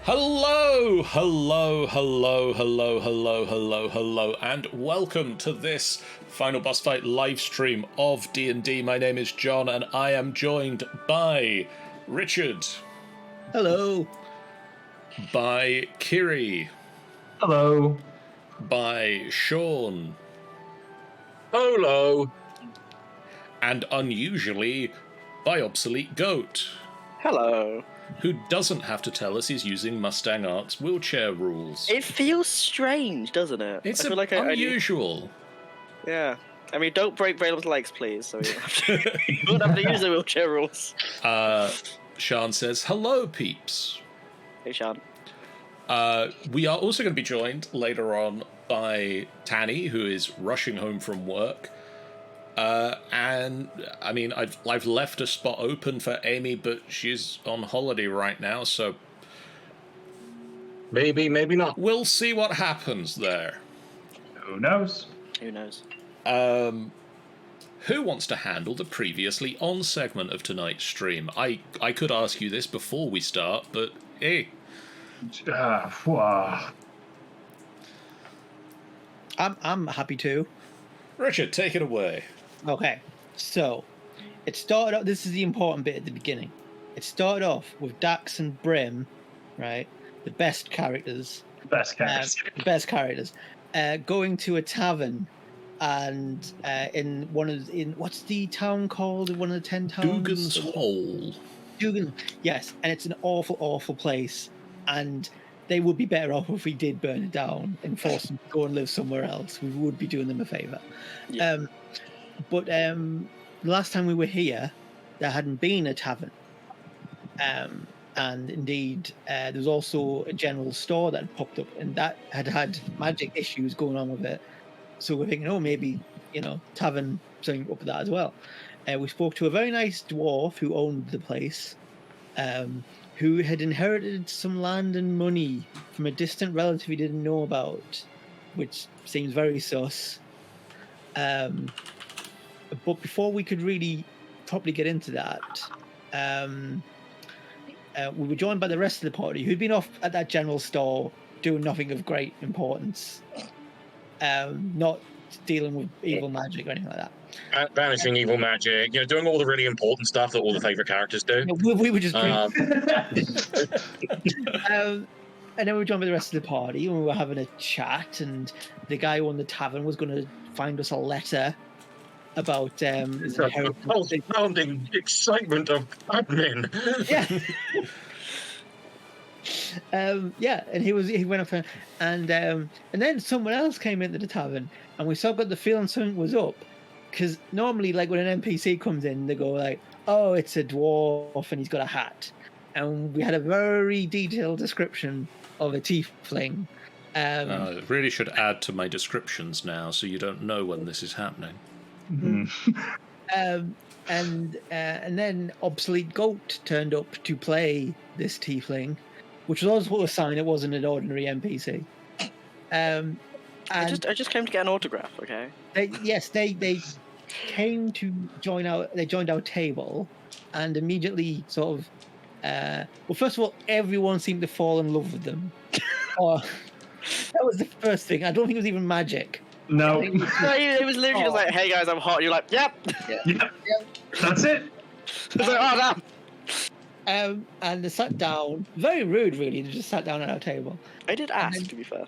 Hello, hello, hello, hello, hello, hello, hello, and welcome to this Final Boss Fight live stream of D&D. My name is John, and I am joined by Richard. Hello. By Kiri. Hello. By Sean. Hello. And unusually, by Obsolete Goat. Hello. Who doesn't have to tell us he's using Mustang Art's wheelchair rules. It feels strange, doesn't it? It's I feel like unusual. Yeah. I mean, don't break Valeome's legs, please. So you don't have to use the wheelchair rules. Sean says, hello, peeps. Hey, Sean. We are also going to be joined later on by Tanny, who is rushing home from work. And I mean, I've left a spot open for Amy, but she's on holiday right now, so maybe not. We'll see what happens there. Who knows? Who knows? Who wants to handle the previously on segment of tonight's stream? I could ask you this before we start, but hey. I'm happy to. Richard, take it away. Okay, so it started off. This is the important bit at the beginning. It started off with Dax and Brim, right? The best characters. The best characters. Going to a tavern, and in what's the town called? One of the 10 towns. Dugan's Hole. Dugan, yes, and it's an awful place, and they would be better off if we did burn it down and force them to go and live somewhere else. We would be doing them a favour. Yeah. But the last time we were here, there hadn't been a tavern. And indeed, there was also a general store that had popped up, and that had magic issues going on with it. So we're thinking, oh, maybe, tavern, something up with that as well. We spoke to a very nice dwarf who owned the place, who had inherited some land and money from a distant relative he didn't know about, which seems very sus. But before we could really properly get into that, we were joined by the rest of the party who'd been off at that general store doing nothing of great importance, not dealing with evil magic or anything like that. Banishing evil magic, doing all the really important stuff that all the favourite characters do. We were just and then we were joined by the rest of the party, and we were having a chat, and the guy who owned the tavern was going to find us a letter about his inheritance. Founding excitement of admin. Yeah. And he went up and then someone else came into the tavern, and we sort of got the feeling something was up, because normally, like, when an NPC comes in, they go like, oh, it's a dwarf and he's got a hat, and we had a very detailed description of a tiefling. I really should add to my descriptions now, so you don't know when this is happening. And then Obsolete Goat turned up to play this tiefling, which was also a sign it wasn't an ordinary NPC. I just came to get an autograph, okay? They came to join They joined our table, and immediately sort of. Well, first of all, everyone seemed to fall in love with them. That was the first thing. I don't think it was even magic. No. It was literally just like, hey guys, I'm hot. And you're like, yep. Yep. That's it. It's like, oh, damn. And they sat down. Very rude, really. They just sat down at our table. I did ask, to be fair.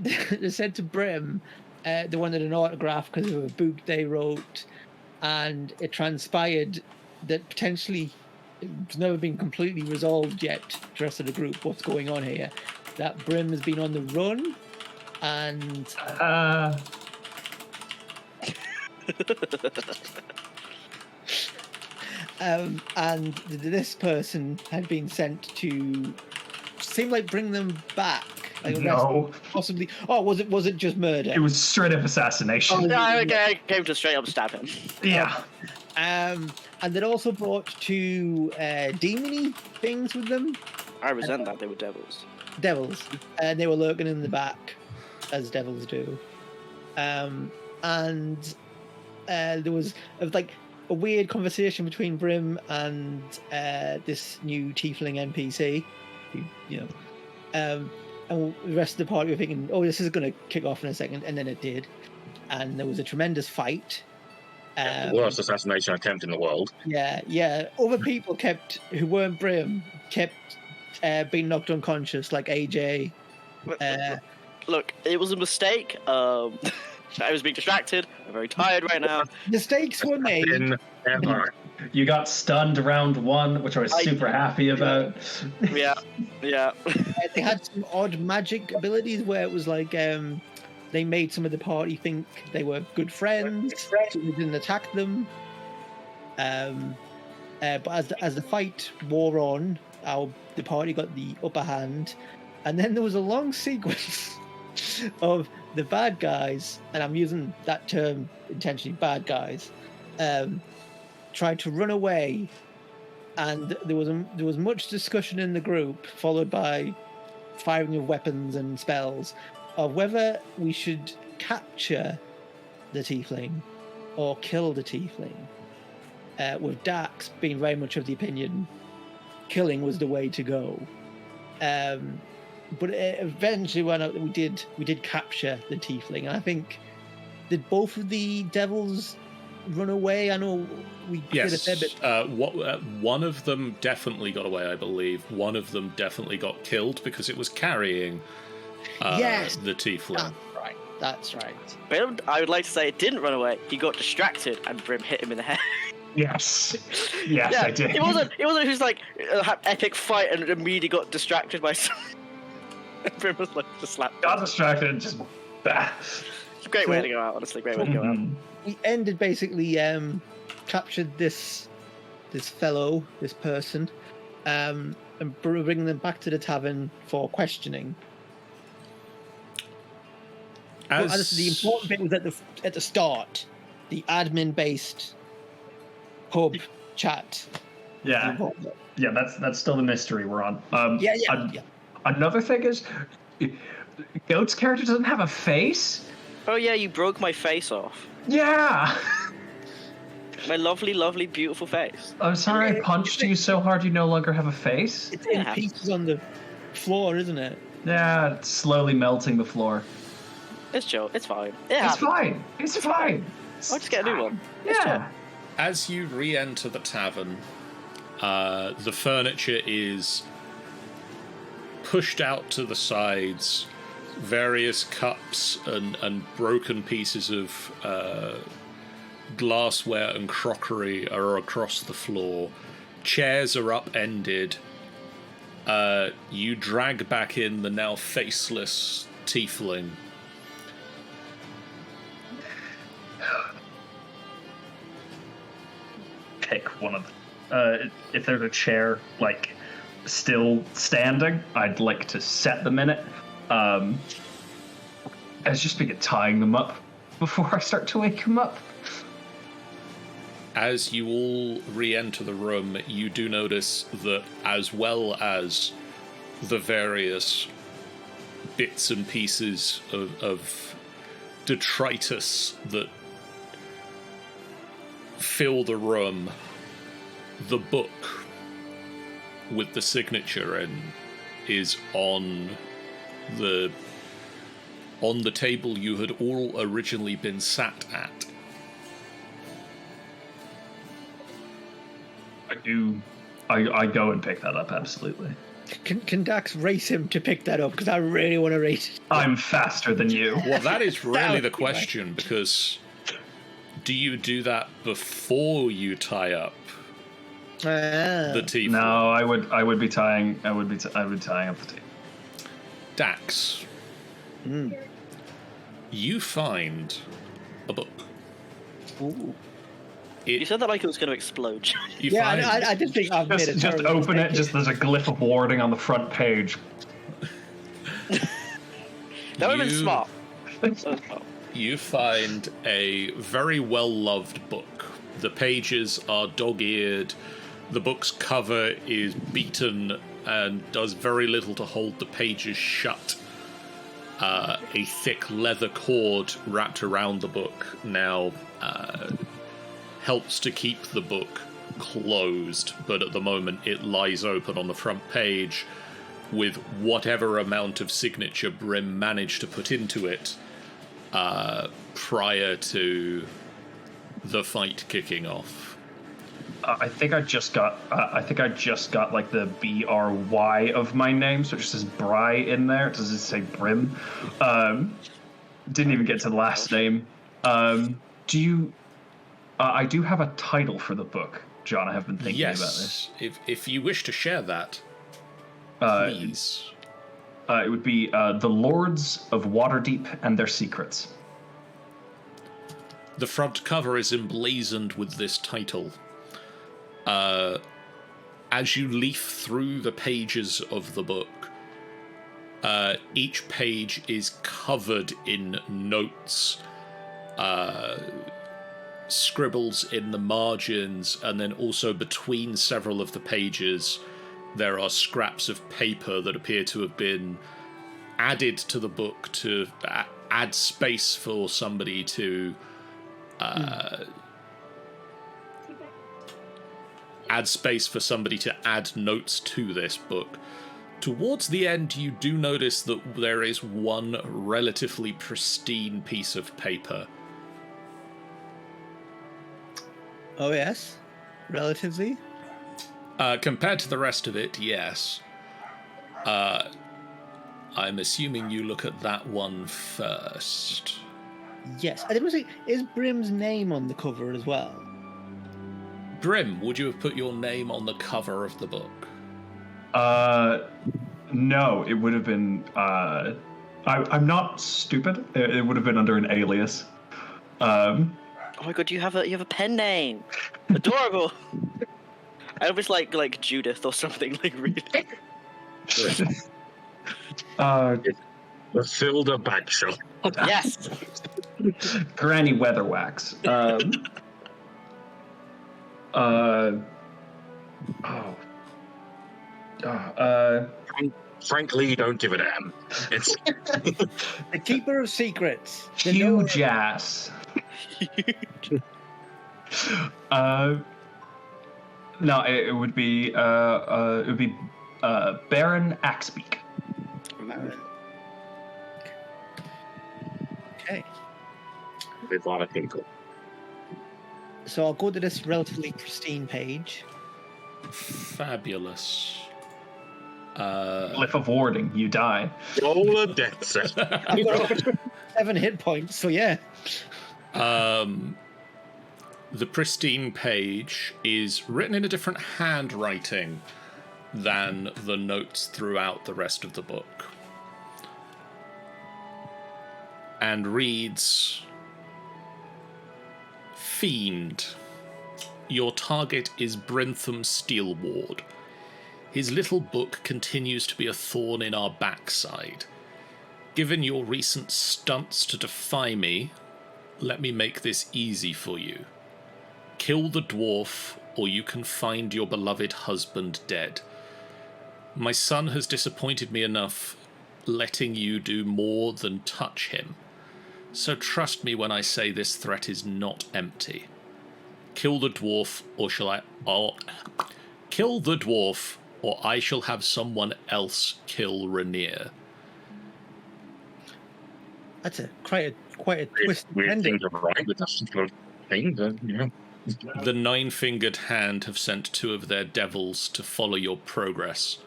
They said to Brim they wanted an autograph because of a book they wrote, and it transpired that potentially it's never been completely resolved yet to the rest of the group what's going on here. That Brim has been on the run, and and this person had been sent to seem like bring them back. Like, no, possibly. Oh, was it just murder? It was straight up assassination. Yeah, I came to straight up stab him. Yeah. And they'd also brought two demony things with them. I resent that they were devils. And they were lurking in the back, as devils do. And there was like a weird conversation between Brim and this new tiefling NPC, who And the rest of the party were thinking, "Oh, this is going to kick off in a second," and then it did. And there was a tremendous fight. The worst assassination attempt in the world. Yeah. Other people who weren't Brim, kept being knocked unconscious, like AJ. Look, it was a mistake. I was being distracted. I'm very tired right now. Mistakes were made. Ever. You got stunned round 1, which I was super happy about. Yeah. They had some odd magic abilities where it was like they made some of the party think they were good friends, so we didn't attack them. But as the fight wore on, the party got the upper hand, and then there was a long sequence of the bad guys, and I'm using that term intentionally, bad guys, tried to run away, and there was much discussion in the group, followed by firing of weapons and spells, of whether we should capture the tiefling or kill the tiefling. With Dax being very much of the opinion killing was the way to go. But it eventually went out that we did capture the tiefling, and I think did both of the devils run away? I know we did a fair bit. One of them definitely got away, I believe. One of them definitely got killed because it was carrying the tiefling. That's right. But I would like to say it didn't run away. He got distracted, and Brim hit him in the head. Yes, yeah, I did. It wasn't who's like epic fight and immediately got distracted by something. Brim was like just slapped. Got distracted and just bah. It's a great way to go out, honestly. Great way to go out. We ended basically captured this person, and bringing them back to the tavern for questioning. The important bit was at the start, the admin-based pub chat. Yeah, that's still the mystery we're on. Yeah. Another thing is, Goat's character doesn't have a face. Oh yeah, you broke my face off. Yeah. My lovely, lovely, beautiful face. I'm sorry I punched you so hard you no longer have a face. It's in pieces on the floor, isn't it? Yeah, it's slowly melting the floor. It's chill. It's fine. It's fine. I'll just get a new one. Yeah. As you re-enter the tavern, the furniture is pushed out to the sides. Various cups and broken pieces of glassware and crockery are across the floor. Chairs are upended. You drag back in the now faceless tiefling. Pick one of them. If there's a chair, like, still standing, I'd like to set them in it. I just begin tying them up before I start to wake them up. As you all re-enter the room, you do notice that, as well as the various bits and pieces of detritus that fill the room, the book with the signature in is on the table you had all originally been sat at. I go and pick that up, absolutely. Can Dax race him to pick that up? Because I really want to race it. I'm faster than you. Well, that is really the question, because do you do that before you tie up the tiefling? No, I would be tying up the tiefling. Dax, you find a book. Ooh. You said that like it was going to explode. I did think I've made it. Just open it. Just there's a glyph of warding on the front page. That would have been smart. You find a very well-loved book. The pages are dog-eared. The book's cover is beaten and does very little to hold the pages shut. A thick leather cord wrapped around the book now helps to keep the book closed, but at the moment it lies open on the front page. with whatever amount of signature Brim managed to put into it prior to the fight kicking off. I think I just got like the BRY of my name, so it just says Bry in there. It doesn't say Brim. Didn't even get to the last name. Do you? I do have a title for the book, John. I have been thinking about this. If you wish to share that, please. It would be The Lords of Waterdeep and Their Secrets. The front cover is emblazoned with this title. As you leaf through the pages of the book, each page is covered in notes, scribbles in the margins, and then also between several of the pages there are scraps of paper that appear to have been added to the book to add space for somebody to add notes to this book. Towards the end, you do notice that there is one relatively pristine piece of paper. Oh, yes? Relatively? Compared to the rest of it, yes. I'm assuming you look at that one first. Yes. I didn't say, is Brim's name on the cover as well? Brim, would you have put your name on the cover of the book? No, it would have been. I'm not stupid. It would have been under an alias. Oh my god, you have a pen name. Adorable. I was like Judith or something, like really. Mathilda Bagshot. Yes. Granny Weatherwax. Frankly, don't give a damn. It's The Keeper of Secrets. The Huge ass. No, it would be Baron Axbeak. Okay. with a lot of people. So I'll go to this relatively pristine page. Fabulous. Glyph of warding, you die. Roll a death set. I've got 7 hit points, so yeah. The pristine page is written in a different handwriting than the notes throughout the rest of the book. And reads, Fiend. Your target is Brintham Steelward. His little book continues to be a thorn in our backside. Given your recent stunts to defy me, let me make this easy for you. Kill the dwarf, or you can find your beloved husband dead. My son has disappointed me enough, letting you do more than touch him. So trust me when I say this threat is not empty. Kill the dwarf, or kill the dwarf, or I shall have someone else kill Rainier. That's quite a twisted Weird ending. thing to write with that sort of thing, but yeah. The Nine-Fingered Hand have sent 2 of their devils to follow your progress,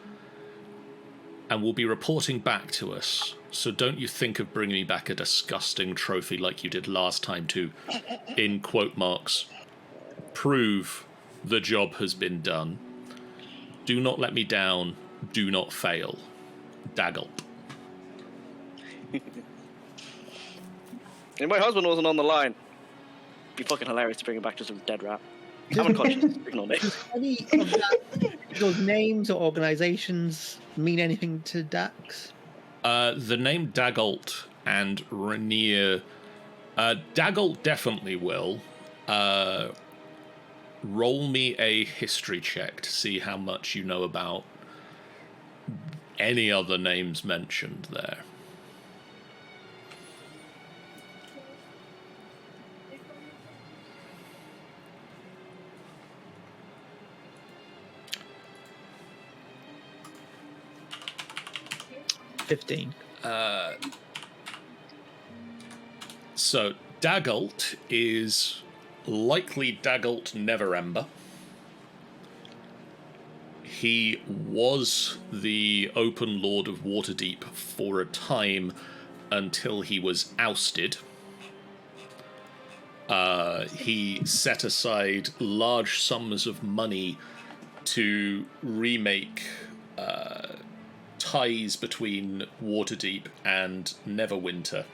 and will be reporting back to us. So don't you think of bringing me back a disgusting trophy like you did last time to, in quote marks, prove the job has been done. Do not let me down. Do not fail. Daggle. And my husband wasn't on the line. It'd be fucking hilarious to bring him back to some dead rat. I'm unconscious. Ignore me. Does any of those names or organizations mean anything to Dax? The name Dagult and Rainier. Dagult definitely will. Roll me a history check to see how much you know about any other names mentioned there. 15. So Dagult is likely Dagult Neverember. He was the Open Lord of Waterdeep for a time until he was ousted. He set aside large sums of money to remake ties between Waterdeep and Neverwinter.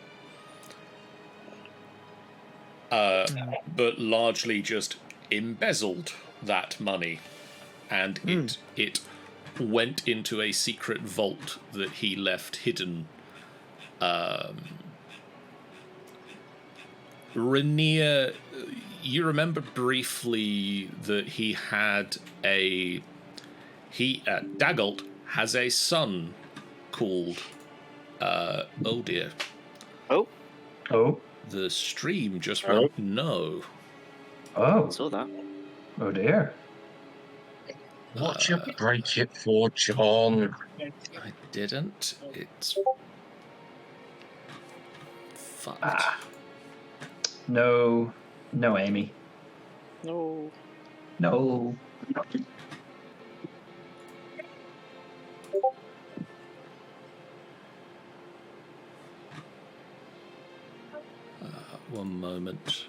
But largely just embezzled that money, and it went into a secret vault that he left hidden. Rainier, you remember briefly that he had Dagult has a son called oh dear. Oh. The stream just went no. Oh. Saw that. Oh dear. What you break it for, John? I didn't. It's fucked. No, Amy. No. No. One moment.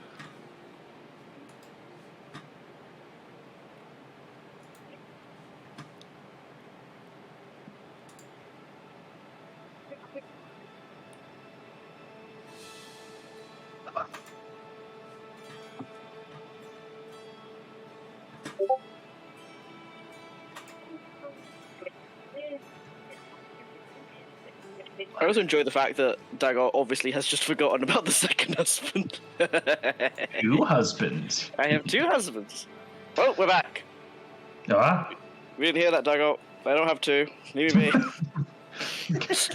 I also enjoy the fact that Daggett obviously has just forgotten about the second husband. 2 husbands. I have 2 husbands. Oh, we're back. Ah. We didn't hear that, Daggett. I don't have 2. Leave me. he's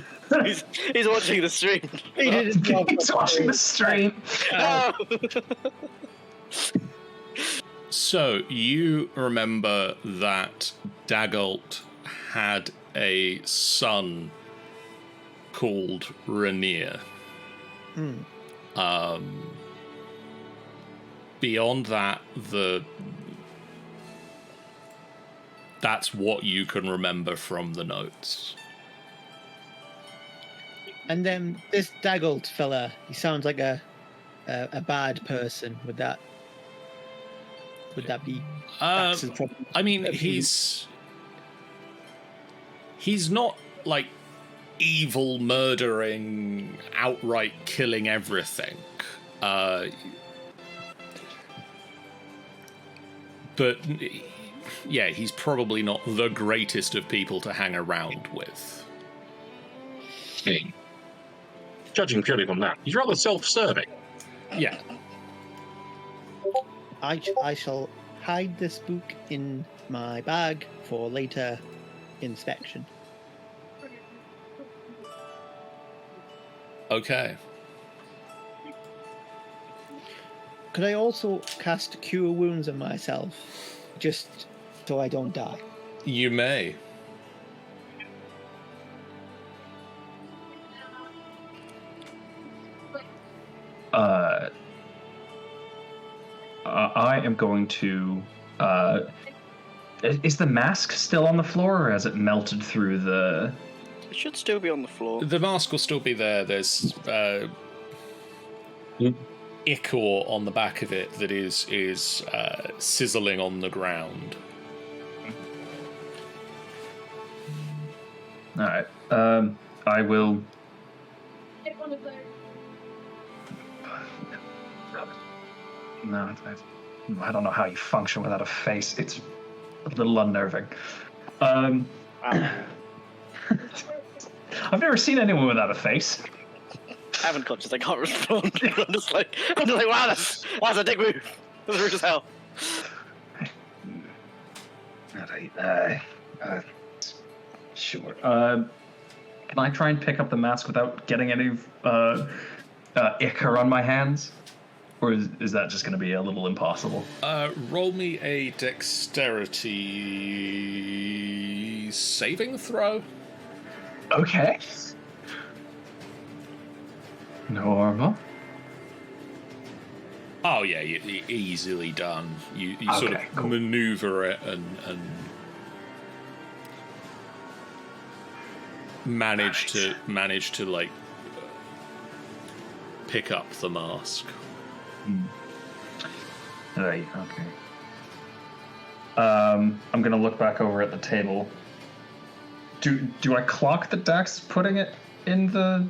watching the stream. He didn't talk He's about watching the it. stream. No. So you remember that Dagult had a son called Rainier. Beyond that, that's what you can remember from the notes. And then this Dagult fella, he sounds like a bad person. Would that be? I mean, he's not like evil, murdering, outright killing everything. But yeah, he's probably not the greatest of people to hang around with. Judging purely from that, he's rather self-serving. Yeah. I shall hide this book in my bag for later inspection. Okay. Could I also cast Cure Wounds on myself, just so I don't die? You may. I am going to. Is the mask still on the floor, or has it melted through the? It should still be on the floor. The mask will still be there. There's ichor on the back of it that is sizzling on the ground. All right. I will. No, I don't know how you function without a face. It's a little unnerving. I've never seen anyone without a face. I haven't conscious, I can't respond. I'm just like, wow, that's a dick move. That's rude as hell. Sure. Can I try and pick up the mask without getting any ichor on my hands? Or is that just going to be a little impossible? Roll me a dexterity saving throw. Okay. Normal. Oh yeah, easily done. You sort of cool. maneuver it and manage to like pick up the mask. Right. Okay. I'm gonna look back over at the table. Do I clock that Dax is putting it in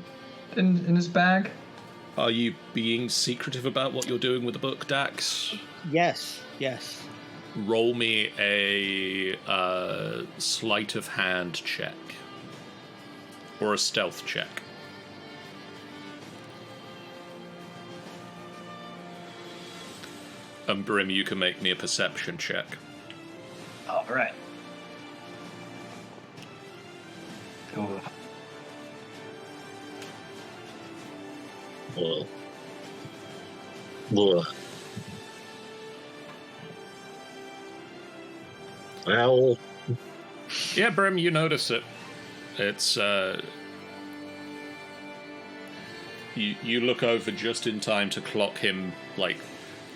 in his bag? Are you being secretive about what you're doing with the book, Dax? Yes. Roll me a sleight of hand check. Or a stealth check. And Brim, you can make me a perception check. All right. Cool. Well, Yeah, Brim, you notice it. It's you look over just in time to clock him, like,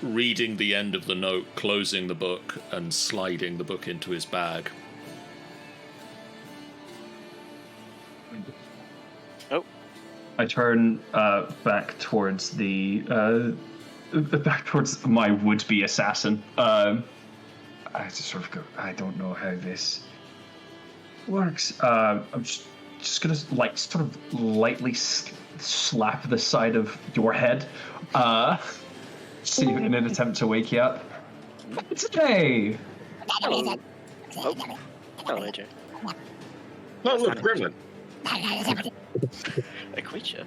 reading the end of the note, closing the book, and sliding the book into his bag. Oh. I turn back towards back towards my would-be assassin. I just sort of go, I don't know how this works. I'm just gonna like sort of lightly slap the side of your head, see in an attempt to wake you up. Today. Hello. Oh. Hello, AJ. oh look, gremlin. A creature.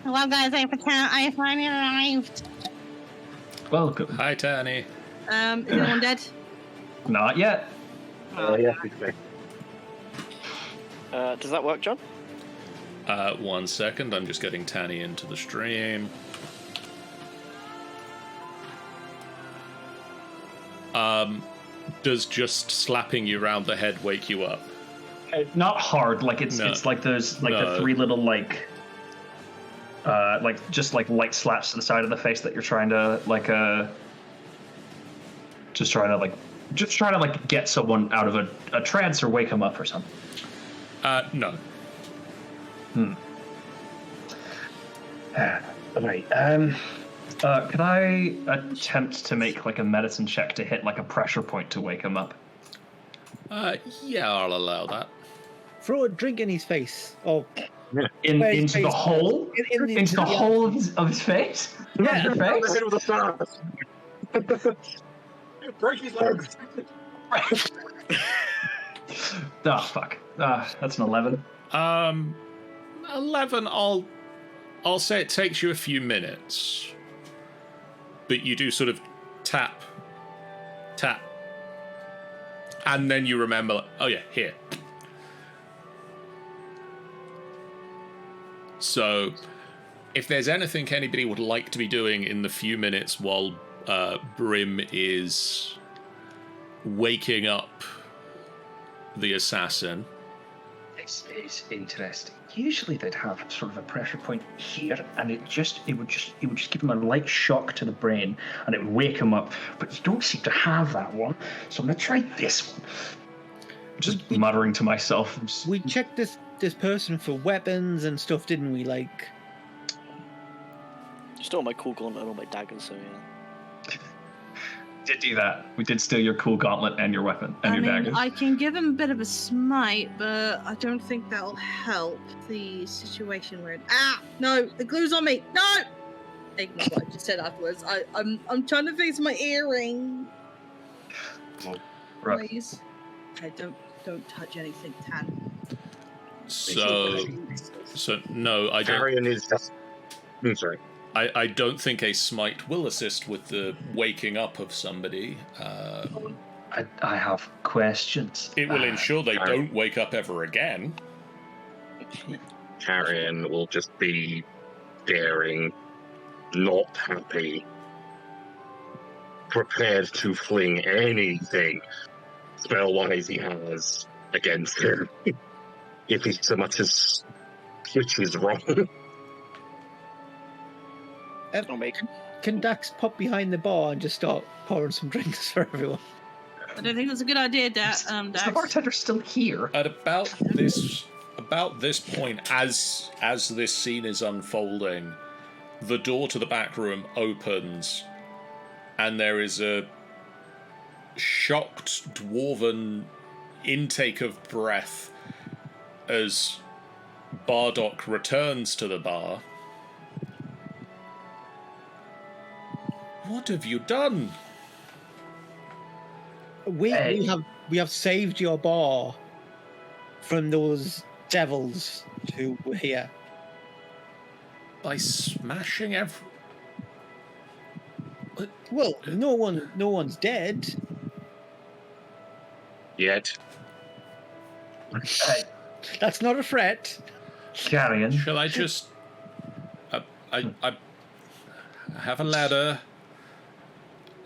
Hello, guys. I finally arrived. Welcome. Hi, Tanny. Is anyone dead? Not yet. Yeah. Does that work, John? 1 second, I'm just getting Tanny into the stream. Does just slapping you round the head wake you up? Not hard. Like it's No. it's like those like No. the three little like just like light slaps to the side of the face that you're trying to like just trying to like get someone out of a trance or wake them up or something. No. Right. Could I attempt to make like a medicine check to hit like a pressure point to wake him up? Yeah, I'll allow that. Throw a drink in his face. Oh, Into his the face. hole? Into the hole of his face? Yeah. Your face? Hit with a staff. Break his legs. Oh fuck. That's an 11. 11, I'll say it takes you a few minutes. But you do sort of tap. And then you remember, oh yeah, here. So, if there's anything anybody would like to be doing in the few minutes while Brim is waking up the assassin. This is interesting. Usually they'd have sort of a pressure point here, and it would just give him a light shock to the brain, and it would wake him up. But you don't seem to have that one, so I'm gonna try this one. Just muttering to myself. we checked this person for weapons and stuff, didn't we? Like, You stole my cool gauntlet and all my daggers, so yeah. Did do that. We did steal your cool gauntlet and your weapon and your dagger. I can give him a bit of a smite, but I don't think that'll help the situation we're in. Ah, no, the glue's on me. No. Ignore what I just said afterwards. I'm trying to fix my earring. Right. Please. Okay, don't touch anything, Tan. So no, I don't. Carrion is just. I'm sorry. I don't think a smite will assist with the waking up of somebody. I have questions. It will ensure they don't wake up ever again. Carrion will just be daring, not happy, prepared to fling anything spell-wise he has against him if he so much as switches wrong. I'll make. Can Dax pop behind the bar and just start pouring some drinks for everyone? I don't think that's a good idea, Is the Dax. bartender still here? At about this point, as this scene is unfolding, the door to the back room opens, and there is a shocked dwarven intake of breath as Bardock returns to the bar. What have you done? We have saved your bar from those devils who were here. By smashing Well, no one's dead. Yet. That's not a threat. Carrion. Shall I just... I have a ladder.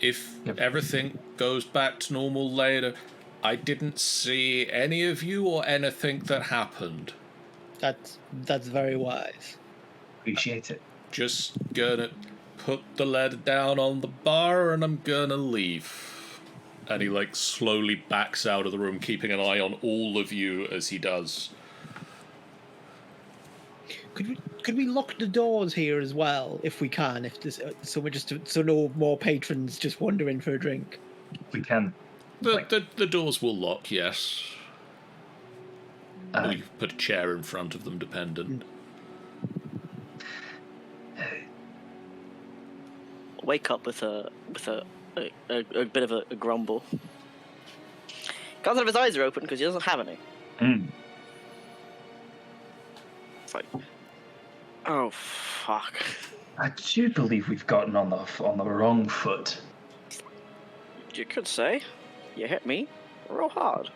If everything goes back to normal later, I didn't see any of you or anything that happened. That's very wise. Appreciate it. Just gonna put the ladder down on the bar and I'm gonna leave. And he slowly backs out of the room, keeping an eye on all of you as he does. Could we lock the doors here as well if we can? So no more patrons just wandering for a drink. We can. The doors will lock, yes. Or you Uh, put a chair in front of them, dependent. Wake up with a bit of a grumble. Can't tell if his eyes are open because he doesn't have any. It's like, oh fuck. I do believe we've gotten on the wrong foot. You could say you hit me real hard.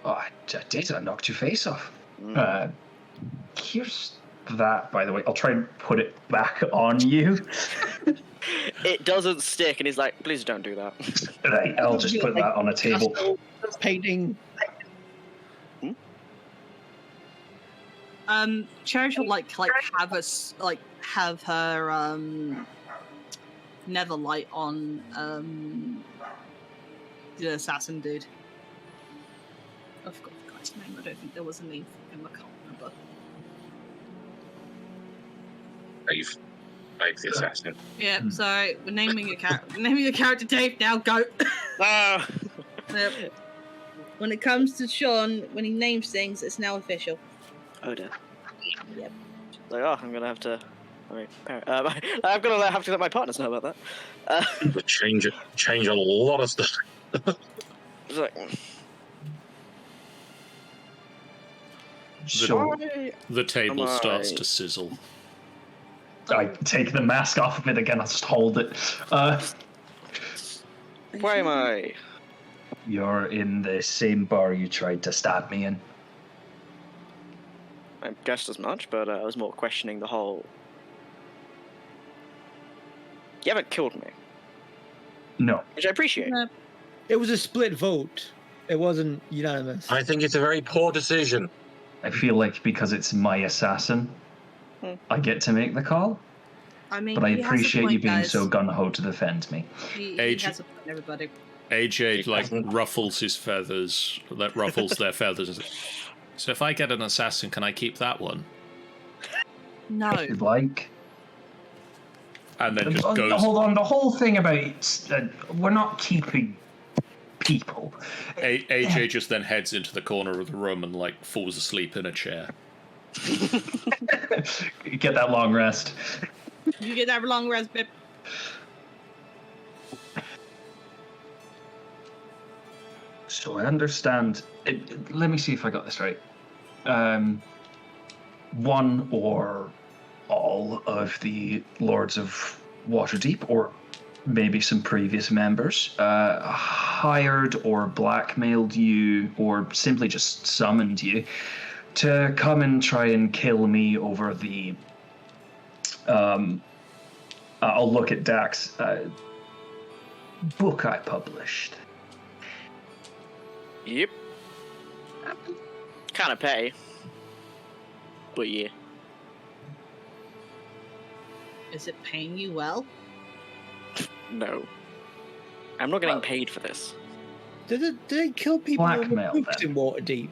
Oh, I did. I knocked your face off. Mm. Here's that, by the way. I'll try and put it back on you. It doesn't stick, and he's like, please don't do that. Right, I'll just put that on a table. Painting. Cherish will have her nether light on the assassin dude. I forgot the guy's name. I don't think there was a name for him. I can't remember. Like the assassin. Yeah, sorry. We're naming your character Dave now. Go. Ah! Yep. When it comes to Sean, when he names things, it's now official. Oh dear. Yep. Like, oh, I'm gonna have to. I'm gonna have to let my partners know about that. Would change a lot of stuff. It's like, So The table Am I- starts to sizzle. I take the mask off of it again. I'll just hold it. where am I? You're in the same bar you tried to stab me in. I guessed as much, but I was more questioning the whole. You haven't killed me, No. which I appreciate. No. It was a split vote. It wasn't unanimous. I think it's a very poor decision. I feel like because it's my assassin, I get to make the call. I mean, But I he has a appreciate you point, being guys. so gung-ho to defend me. He Age- has a point, everybody. AJ doesn't. ruffles his feathers, ruffles their feathers. So if I get an assassin, can I keep that one? No. If you'd like. And then just goes. Hold on, the whole thing about we're not keeping people. AJ just then heads into the corner of the room and falls asleep in a chair. Get that long rest. You get that long rest, babe. So I understand. Let me see if I got this right. One or all of the Lords of Waterdeep, or maybe some previous members, hired or blackmailed you, or simply just summoned you to come and try and kill me over the. I'll look at Dax. Book I published. Yep. Kind of petty. But yeah. Is it paying you well? No. I'm not getting paid for this. Do they kill people over Blackmail, books then. in Waterdeep?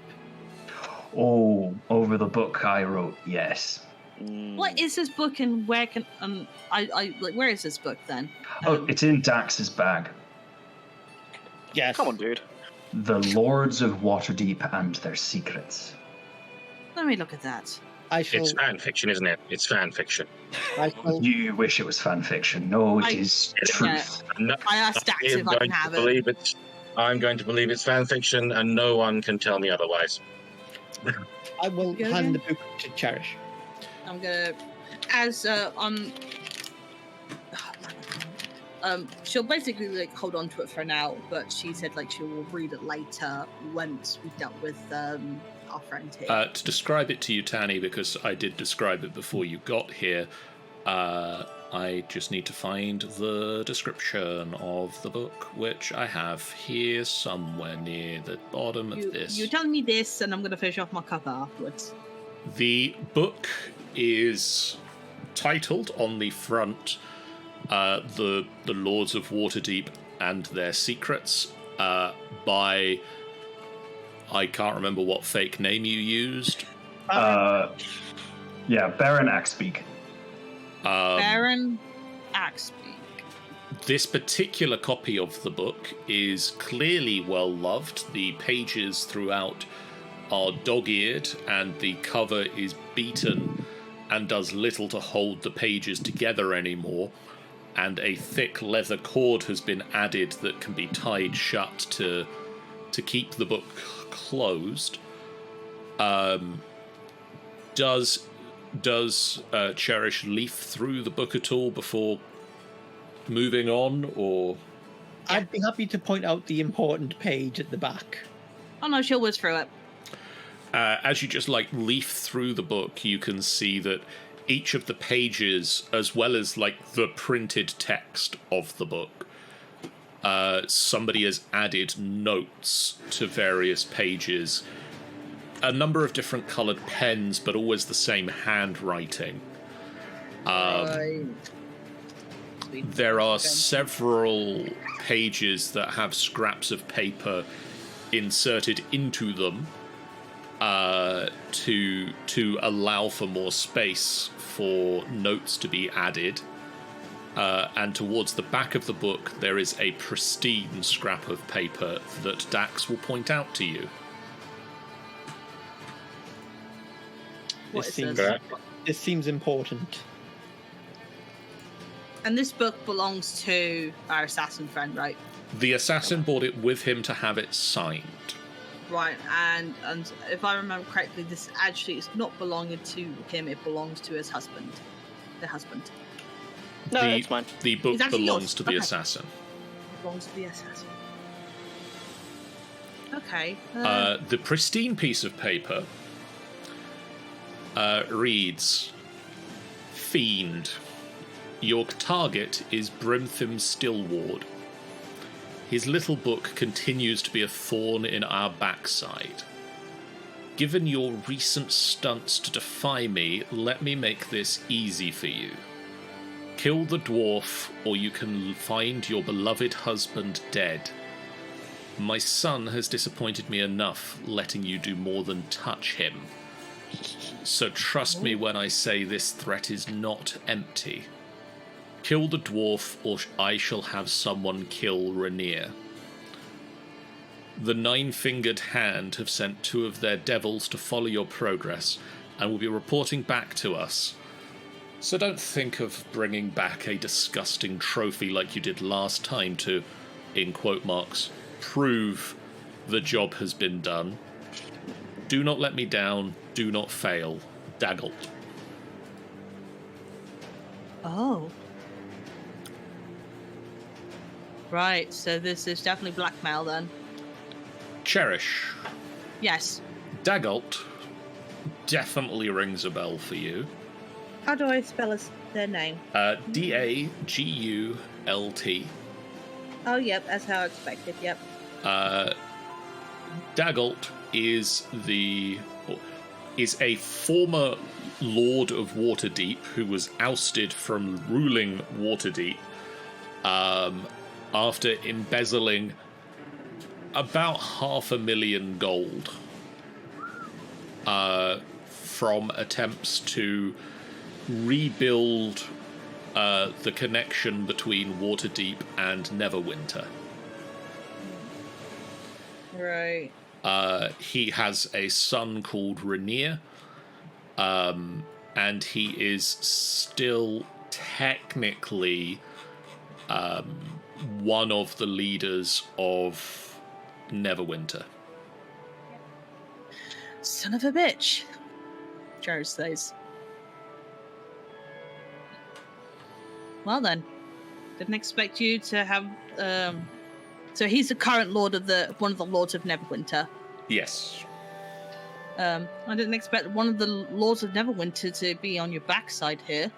Oh, over the book I wrote, yes. What is this book and where can where is this book then? Oh, it's in Dax's bag. Yes. Come on, dude. The Lords of Waterdeep and Their Secrets. Let me look at that. I shall. It's fan fiction, isn't it? It's fan fiction. I shall. You wish it was fan fiction. No, it is truth. No, I asked Dax if I can have it. I'm going to believe it's fan fiction, and no one can tell me otherwise. I will Go hand again? the book to Cherish. I'm gonna, as she'll basically like hold on to it for now, but she said like she will read it later once we've dealt with our friend here. To describe it to you, Tanny, because I did describe it before you got here, I just need to find the description of the book, which I have here somewhere near the bottom of this. You tell me this, and I'm gonna finish off my cup afterwards. The book is titled on the front, the Lords of Waterdeep and Their Secrets, by, I can't remember what fake name you used. Yeah, Baron Axbeak. Baron Axbeak. This particular copy of the book is clearly well loved. The pages throughout are dog-eared, and the cover is beaten and does little to hold the pages together anymore. And a thick leather cord has been added that can be tied shut to keep the book closed. Does Cherish leaf through the book at all before moving on, or? I'd be happy to point out the important page at the back. Oh no, she'll whiz through it. As you just leaf through the book, you can see that each of the pages, as well as the printed text of the book, somebody has added notes to various pages. A number of different coloured pens, but always the same handwriting. There are several pages that have scraps of paper inserted into them to allow for more space for notes to be added. And towards the back of the book, there is a pristine scrap of paper that Dax will point out to you. What This is seems, this? this seems important. And this book belongs to our assassin friend, right? The assassin brought it with him to have it signed. Right, and if I remember correctly, this actually is not belonging to him, it belongs to his husband. The husband. No, the, it's mine. The book It's actually belongs yours. to the Okay. assassin. Belongs to the assassin. Okay. The pristine piece of paper reads, Fiend. Your target is Brimthim Stillward. His little book continues to be a thorn in our backside. Given your recent stunts to defy me, let me make this easy for you. Kill the dwarf, or you can find your beloved husband dead. My son has disappointed me enough, letting you do more than touch him. So trust me when I say this threat is not empty. Kill the dwarf, or I shall have someone kill Rainier. The Nine-Fingered Hand have sent 2 of their devils to follow your progress, and will be reporting back to us. So don't think of bringing back a disgusting trophy like you did last time to, in quote marks, prove the job has been done. Do not let me down, do not fail. Daggelt. Oh. Right, so this is definitely blackmail then. Cherish. Yes. Daggelt definitely rings a bell for you. How do I spell their name? Dagult. Oh, yep, that's how I expected, yep. Daggelt is a former Lord of Waterdeep, who was ousted from ruling Waterdeep after embezzling about 500,000 gold from attempts to rebuild the connection between Waterdeep and Neverwinter. Right. He has a son called Rainier, and he is still technically one of the leaders of Neverwinter. Son of a bitch. Jared says. Well then, didn't expect you to have. So he's the current one of the lords of Neverwinter. Yes. I didn't expect one of the lords of Neverwinter to be on your backside here.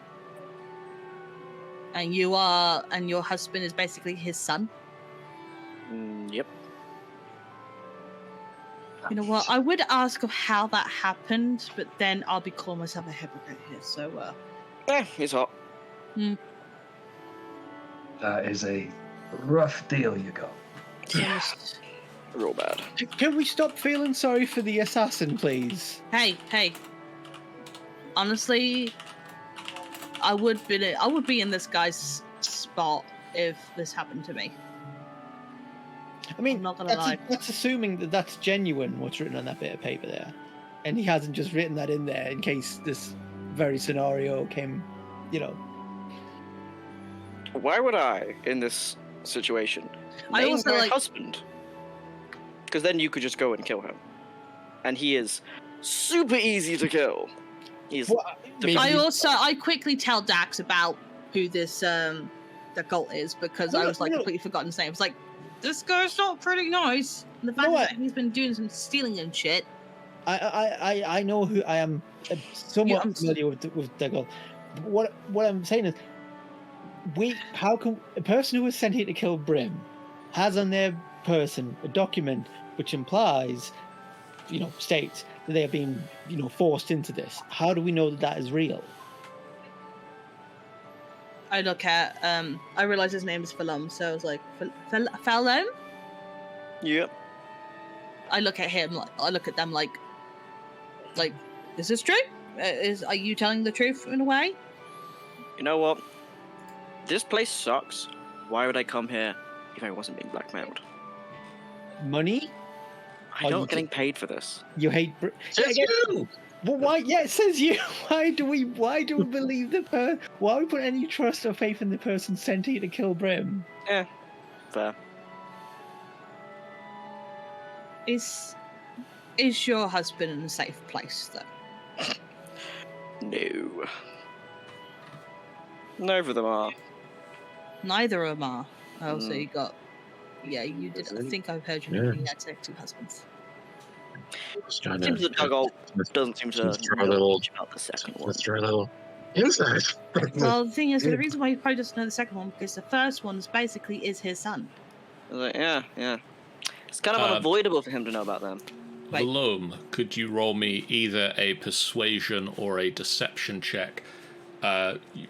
And your husband is basically his son. Yep. You know what? I would ask of how that happened, but then I'll be calling myself a hypocrite here. So, He's hot. That is a rough deal you got. Yes. Real bad. Can we stop feeling sorry for the assassin, please? Hey. Honestly, I would be in this guy's spot if this happened to me. I mean, I'm not gonna lie. that's assuming that that's genuine, what's written on that bit of paper there. And he hasn't just written that in there in case this very scenario came, Why would I, in this situation, I name also, my like- husband? Because then you could just go and kill him. And he is super easy to kill. He's I quickly tell Dax about who this the cult is because I was completely forgotten his name. It's like, this guy's not pretty nice. And the fact that he's been doing some stealing and shit. I know who I am somewhat familiar with the cult. What I'm saying is, how can a person who was sent here to kill Brim has on their person a document which implies, states that they are being, forced into this? How do we know that is real? I look at, I realize his name is Valeome, so I was like, Valeome? Yep. I look at him, I look at them like, is this true? Are you telling the truth in a way? You know what? This place sucks. Why would I come here if I wasn't being blackmailed? Money? I'm not getting paid for this. You hate Says you! Well, why? Yeah, it says you. Why do we believe the why are we put any trust or faith in the person sent here to kill Brim? Yeah, fair. Is your husband in a safe place, though? No. Neither of them are. Neither of them are. Oh, so you got... Yeah, you did. I think I've heard you mention you had two husbands. Seems the dog doesn't seem to know much about the second one. Let's try a little insight. Well, the thing is, the reason why he probably doesn't know the second one because the first one basically is his son. I was like, yeah. It's kind of unavoidable for him to know about them. Wait. Valeome, could you roll me either a persuasion or a deception check?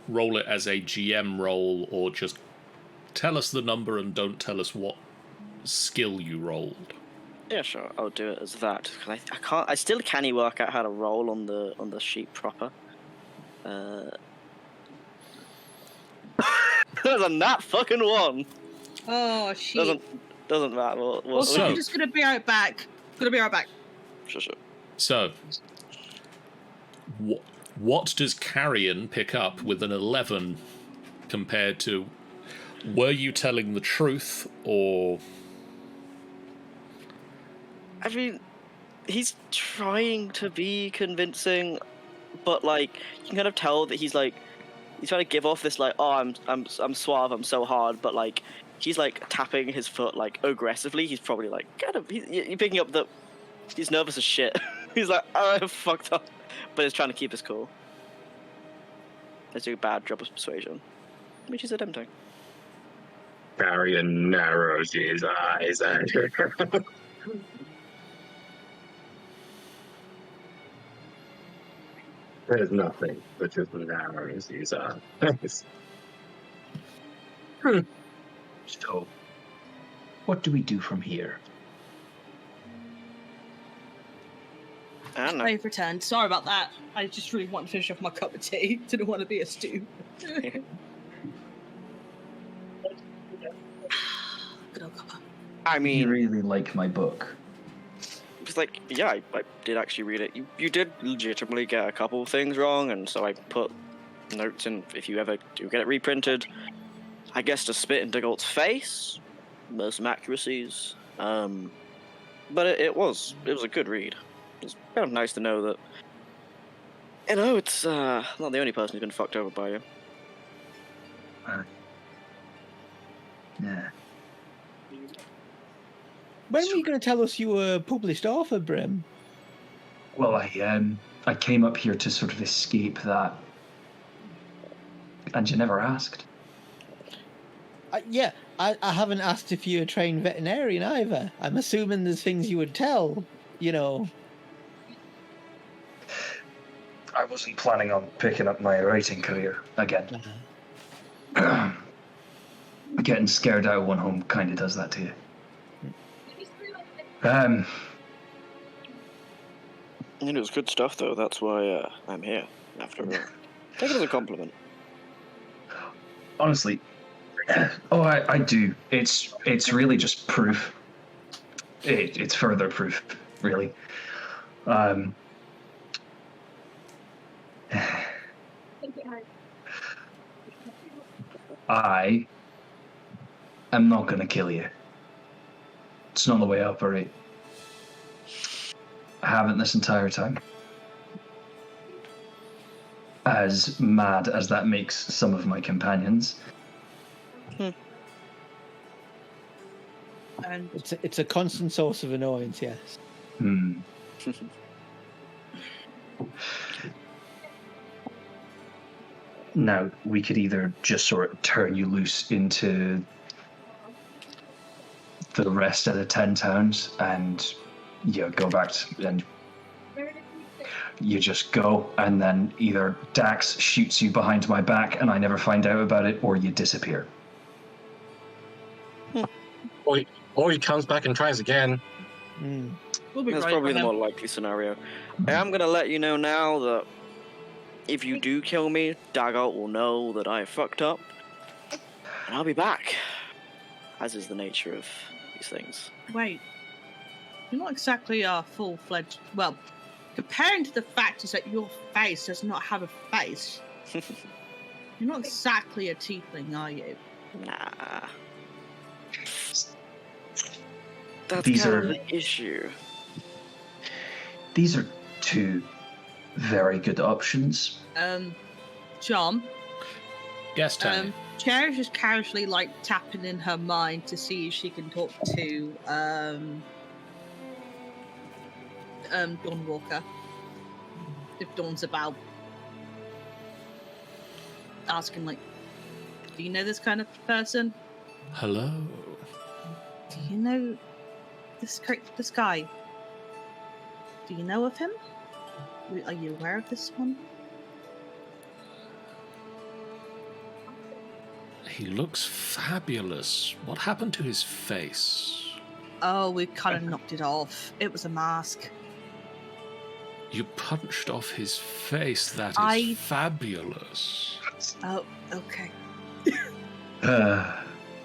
Roll it as a GM roll, or just tell us the number and don't tell us what skill you rolled. Yeah, sure. I'll do it as that. I can't. I still can't work out how to roll on the sheet proper. There's a nat fucking one. Oh, shit. Doesn't matter. Also, I'm just gonna be right back. Sure. So, what does Carrion pick up with an 11 compared to? Were you telling the truth, or? I mean, he's trying to be convincing, but like you can kind of tell that he's trying to give off this oh I'm suave, I'm so hard, but like he's like tapping his foot like aggressively. He's probably like you're picking up that he's nervous as shit. He's like, oh, I fucked up, but he's trying to keep his cool. Let's do a bad job of persuasion, which is attempting. Carrion narrows his eyes at her. There's nothing but just narrows these eyes. So, what do we do from here? I don't know. I've returned. Sorry about that. I just really want to finish off my cup of tea. Didn't want to be a stew. Good old cuppa. I You mean, really like my book. it's like, yeah, I did actually read it. You did legitimately get a couple of things wrong, and so I put notes in if you ever do get it reprinted. I guess to spit in Diggalt's face, there's some accuracies. But it was a good read. It's kind of nice to know that, it's not the only person who's been fucked over by you. Yeah. When were you going to tell us you were a published author, Brim? Well, I came up here to sort of escape that, and you never asked. Yeah, I haven't asked if you're a trained veterinarian either. I'm assuming there's things you would tell, I wasn't planning on picking up my writing career again. Getting scared out of one home kind of does that to you. It was good stuff, though. That's why I'm here, after all. Take it as a compliment. Honestly, I do. It's really just proof. It's further proof, really. I am not going to kill you. It's not the way I operate. I haven't this entire time. As mad as that makes some of my companions. And It's a constant source of annoyance, yes. Now, we could either just sort of turn you loose into the rest of the 10 towns and go back and you just go, and then either Dax shoots you behind my back and I never find out about it, or you disappear. Or he comes back and tries again. we'll be That's right probably by the now. more likely scenario. I am going to let you know now that if you do kill me, Daggart will know that I fucked up, and I'll be back, as is the nature of these things. Wait. You're not exactly a full-fledged... Well, comparing to the fact is that your face does not have a face. You're not exactly a tiefling, are you? Nah. That's These kind are- of the issue. These are two very good options. John, Yes, Tony. Cher's just casually, tapping in her mind to see if she can talk to, Dawn Walker. If Dawn's about. Asking, do you know this kind of person? Hello. Do you know this guy? Do you know of him? Are you aware of this one? He looks fabulous. What happened to his face? Oh, we kind of knocked it off. It was a mask. You punched off his face. That is I- fabulous. Oh, okay. Uh,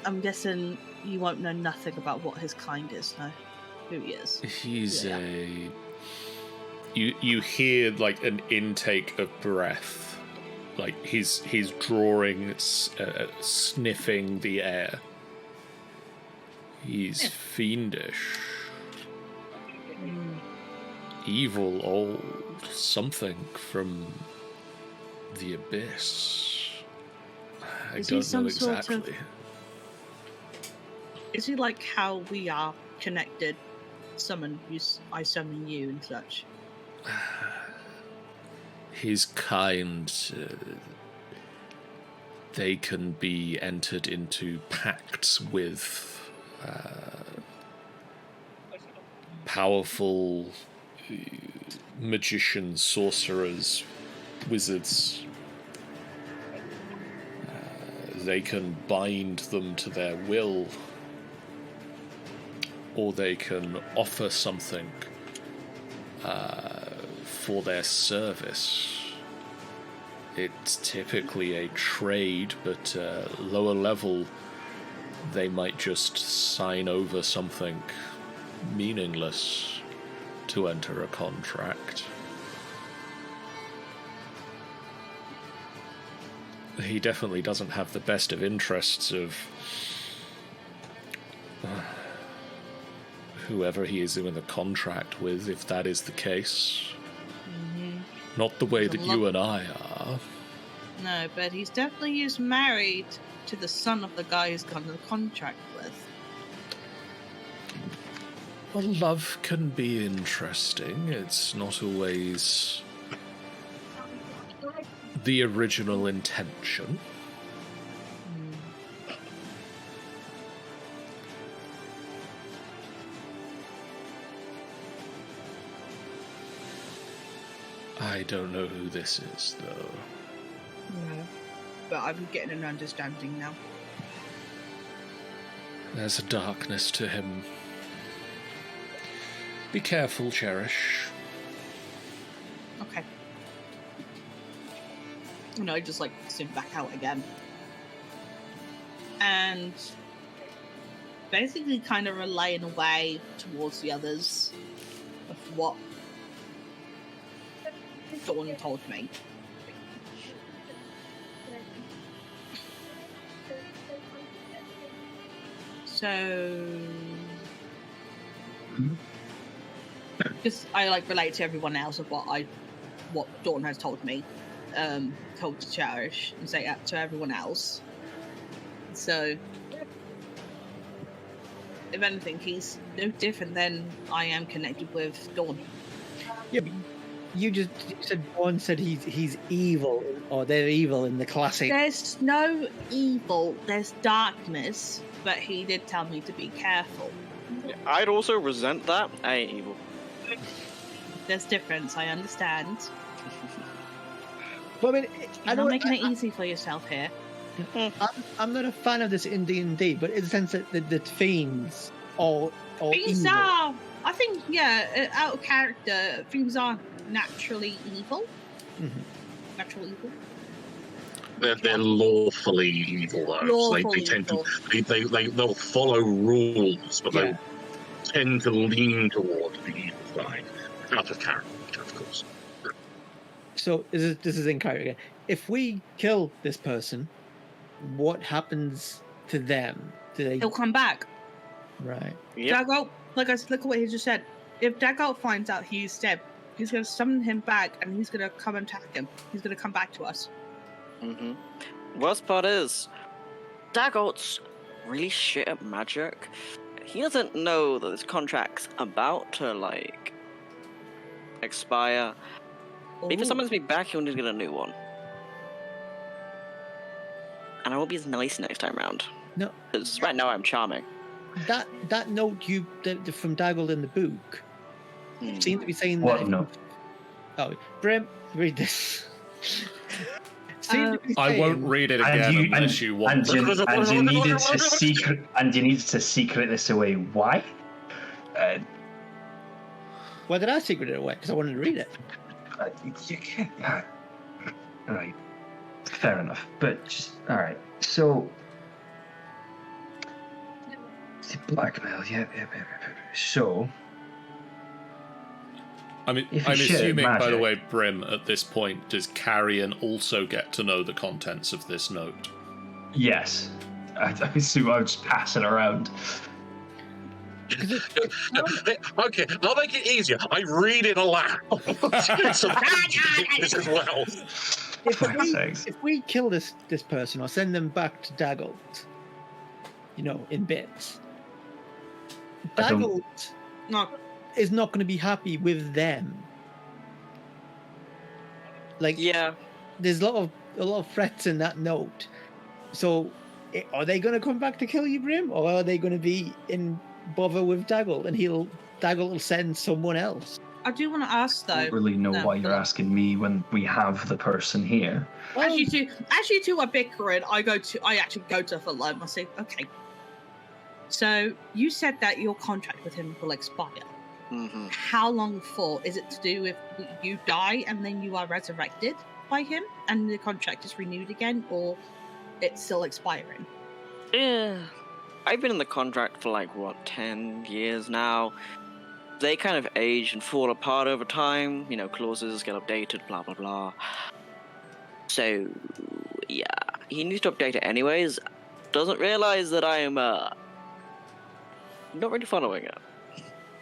I'm guessing you won't know nothing about what his kind is, no? Who he is. He's Yeah. You hear an intake of breath, he's drawing, sniffing the air. He's fiendish, evil, old, something from the abyss. I Is he don't know some sort of- exactly. Is he like how we are connected? I summon you and such. His kind, they can be entered into pacts with powerful magicians, sorcerers, wizards. They can bind them to their will, or they can offer something for their service. It's typically a trade, but lower level, they might just sign over something meaningless to enter a contract. He definitely doesn't have the best of interests of whoever he is doing the contract with, if that is the case. Not the way that you and I are. No, but he's definitely married to the son of the guy he's got a contract with. Well, love can be interesting. It's not always the original intention. I don't know who this is, though. No, but I'm getting an understanding now. There's a darkness to him. Be careful, Cherish. Okay. I just like zoom back out again. And basically kind of relaying away towards the others of what Dawn told me. So just I like relate to everyone else of what Dawn has told me, told to Cherish and say that to everyone else. So if anything, he's no different than I am connected with Dawn. Yeah, but you said Dawn said he's evil, or they're evil in the classic. There's no evil, there's darkness, but he did tell me to be careful. Yeah, I'd also resent that. I ain't evil. There's difference, I understand. But I mean, You're not making it easy for yourself here. I'm not a fan of this in D&D, but in the sense that the fiends or Fiends evil. are, I think, out of character, fiends are naturally evil. Mm-hmm. Natural evil. They're lawfully evil, though. Lawful They tend evil. to they'll follow rules, but Yeah. they tend to lean towards the evil side, out of character, of course. So this is in character again. If we kill this person, what happens to them? Do they He'll come back. right? Yep. Dago, look at what he just said. If Dago finds out he's dead, he's going to summon him back and he's going to come and attack him. He's going to come back to us. Mm-hmm. Worst part is, Dagolt's really shit at magic. He doesn't know that this contract's about to, like, expire. If he Ooh. summons me back, he'll need to get a new one. And I won't be as nice next time round. No, Because right now I'm charming. that note from Daggle in the book seemed to be saying What that. note? Oh, Brim, read this. Seemed to be I won't saying- read it again unless you want. and you needed to secret this away. Why? Why did I secret it away? Because I wanted to read it. You can't. Right. Fair enough. But just all right. So, blackmail. Yeah. So, I mean, If I'm you shit at assuming, by the magic- way, Brim, at this point, does Carrion also get to know the contents of this note? yes. I assume I would just pass it around. Okay, I'll make it easier. I read it aloud. So this as well. Fuck's sakes. If we kill this person or send them back to Daggolt, in bits, I don't- Daggolt No, is not going to be happy with them. Like, Yeah. there's a lot of threats in that note. So, are they going to come back to kill you, Brim, or are they going to be in bother with Daggolt, and Daggolt will send someone else? I do want to ask though. I don't really know why you're asking me when we have the person here. As you two are bickering, I actually go to Valeome. I say, okay. So you said that your contract with him will expire. Mm-hmm. How long for? Is it to do with you die and then you are resurrected by him and the contract is renewed again, or it's still expiring? Yeah. I've been in the contract for 10 years now. They kind of age and fall apart over time. Clauses get updated, blah, blah, blah. So, yeah, he needs to update it anyways. Doesn't realize that I am, not really following it.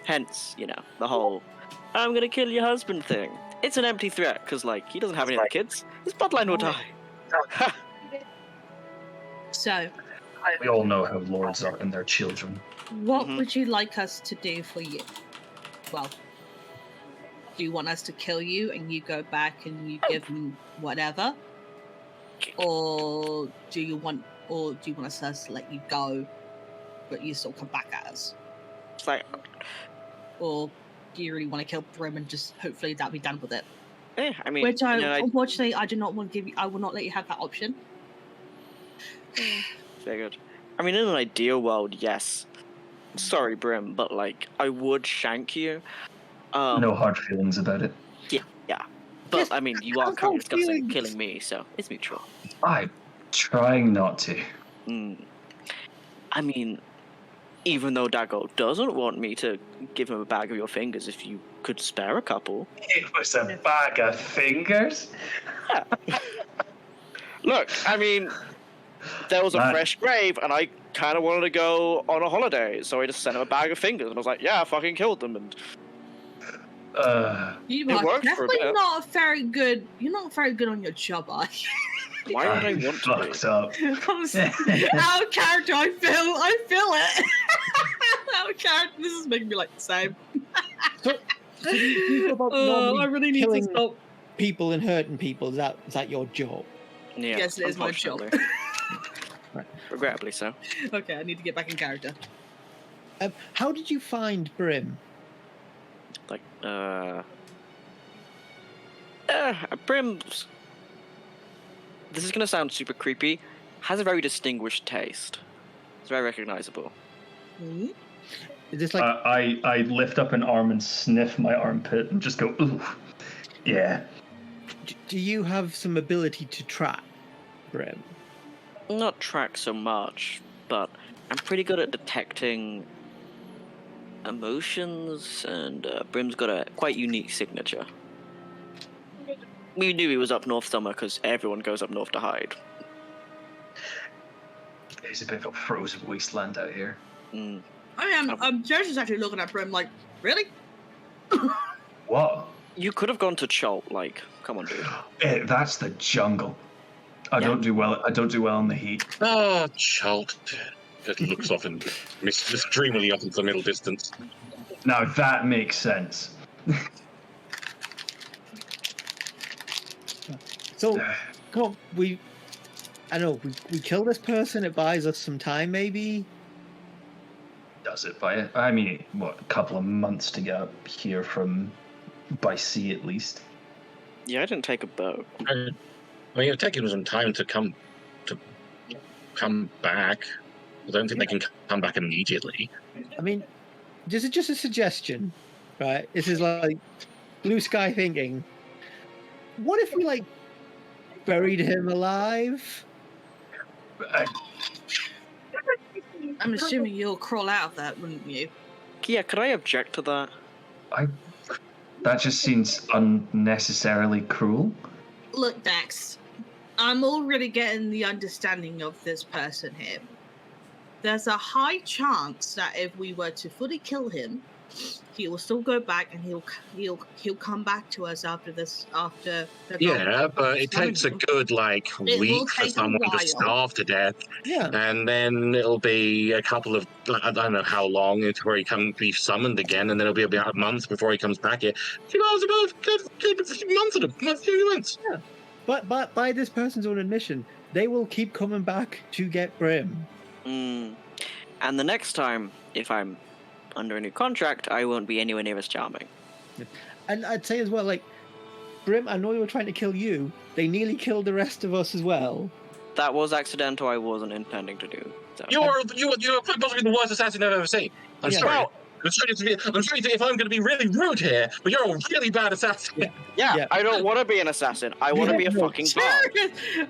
Hence, the whole, I'm gonna kill your husband thing. It's an empty threat, because, he doesn't have any other kids. His bloodline will die. So, We all know how lords are and their children. what would you like us to do for you? Well, do you want us to kill you and you go back and you give him whatever? Or do you want us to let you go, but you still come back at us? It's Or do you really want to kill Brim and just hopefully that'll be done with it? I mean, Which unfortunately, I do not want to give you. I will not let you have that option. Figured. I mean, in an ideal world, yes. Sorry, Brim, but I would shank you. No hard feelings about it. Yeah. But I mean, you are kind of discussing killing me, so it's mutual. I'm trying not to. I mean, even though Dago doesn't want me to give him a bag of your fingers, if you could spare a couple. It was a bag of fingers? Yeah. Look, I mean, there was a fresh grave, and I kind of wanted to go on a holiday, so I just sent him a bag of fingers, and I was like, yeah, I fucking killed them, and you it are worked for a definitely bit. not very good. You're not very good on your job, are you? Why would I want to be? Fucked up. Out of character, I feel it. Out of character, this is making me the same. So do you go about normally I really need to killing stop. people and hurting people? Is that your job? Yeah, Yes, it is my job. unfortunately. Regrettably so. Okay, I need to get back in character. How did you find Brim? Brim's... This is going to sound super creepy. Has a very distinguished taste. It's very recognizable. Is this I lift up an arm and sniff my armpit and just go, ooh, yeah. do you have some ability to track Brim? Not track so much, but I'm pretty good at detecting emotions, and Brim's got a quite unique signature. We knew he was up north somewhere because everyone goes up north to hide. It's a bit of a frozen wasteland out here. I'm just actually looking at Brim really? What? You could have gone to Chult, come on, dude. That's the jungle. I don't do well in the heat. Oh, child. It looks off and just dreamily off into the middle distance. Now that makes sense. So, come on, we kill this person. It buys us some time, maybe. Does it by it? I mean, what, a couple of months to get up here by sea at least. Yeah, I didn't take a boat. I mean, it'll take him some time to come back. I don't think they can come back immediately. I mean, this is just a suggestion, right? This is blue sky thinking. What if we buried him alive? I'm assuming you'll crawl out of that, wouldn't you? Yeah, could I object to that? That just seems unnecessarily cruel. Look, Dax, I'm already getting the understanding of this person here. There's a high chance that if we were to fully kill him, he will still go back and he'll come back to us after this. Yeah, but it takes a good week for someone to starve to death. Yeah, and then it'll be a couple of I don't know how long before he can be summoned again, and then it'll be about a month before he comes back here. Months. Yeah, but by this person's own admission, they will keep coming back to get Brim. And the next time, if I'm under a new contract, I won't be anywhere near as charming. darkness. And I'd say as well, like, Brim, I know they were trying to kill you. They nearly killed the rest of us as well. That was accidental. I wasn't intending to do. So. You're quite possibly the worst assassin I've ever seen. I'm Yeah. sorry. Well, I'm sorry if I'm going to be really rude here, but you're a really bad assassin. yeah, I don't want to be an assassin. I want to be a fucking bard.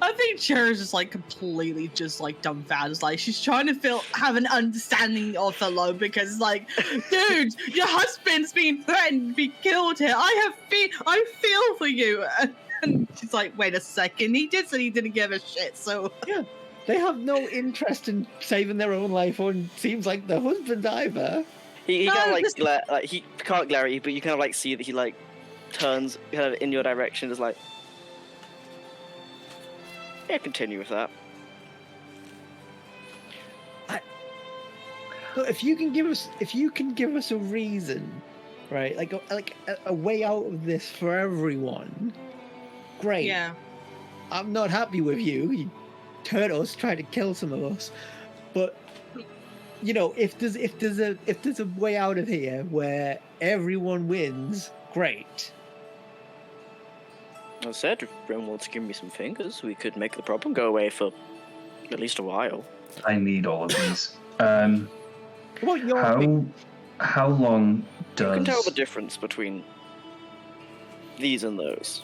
I think Cher is just like completely just like dumbfounded. Like she's trying to have an understanding of Valeome because like, dude, your husband's being threatened to be killed here. I feel for you. And she's like, wait a second, he did say he didn't give a shit. So yeah, they have no interest in saving their own life, or it seems like the husband either. He kind of like he can't glare at you, but you kind of like see that he like turns kind of in your direction, just like, yeah, continue with that. So if you can give us a reason, right, like a way out of this for everyone, great. yeah, I'm not happy with you. You hurt us, trying to kill some of us, but. You know, if there's a way out of here where everyone wins, great. I said, if Brim wants to give me some fingers, we could make the problem go away for at least a while. I need all of these. What your How long does... You can tell the difference between these and those.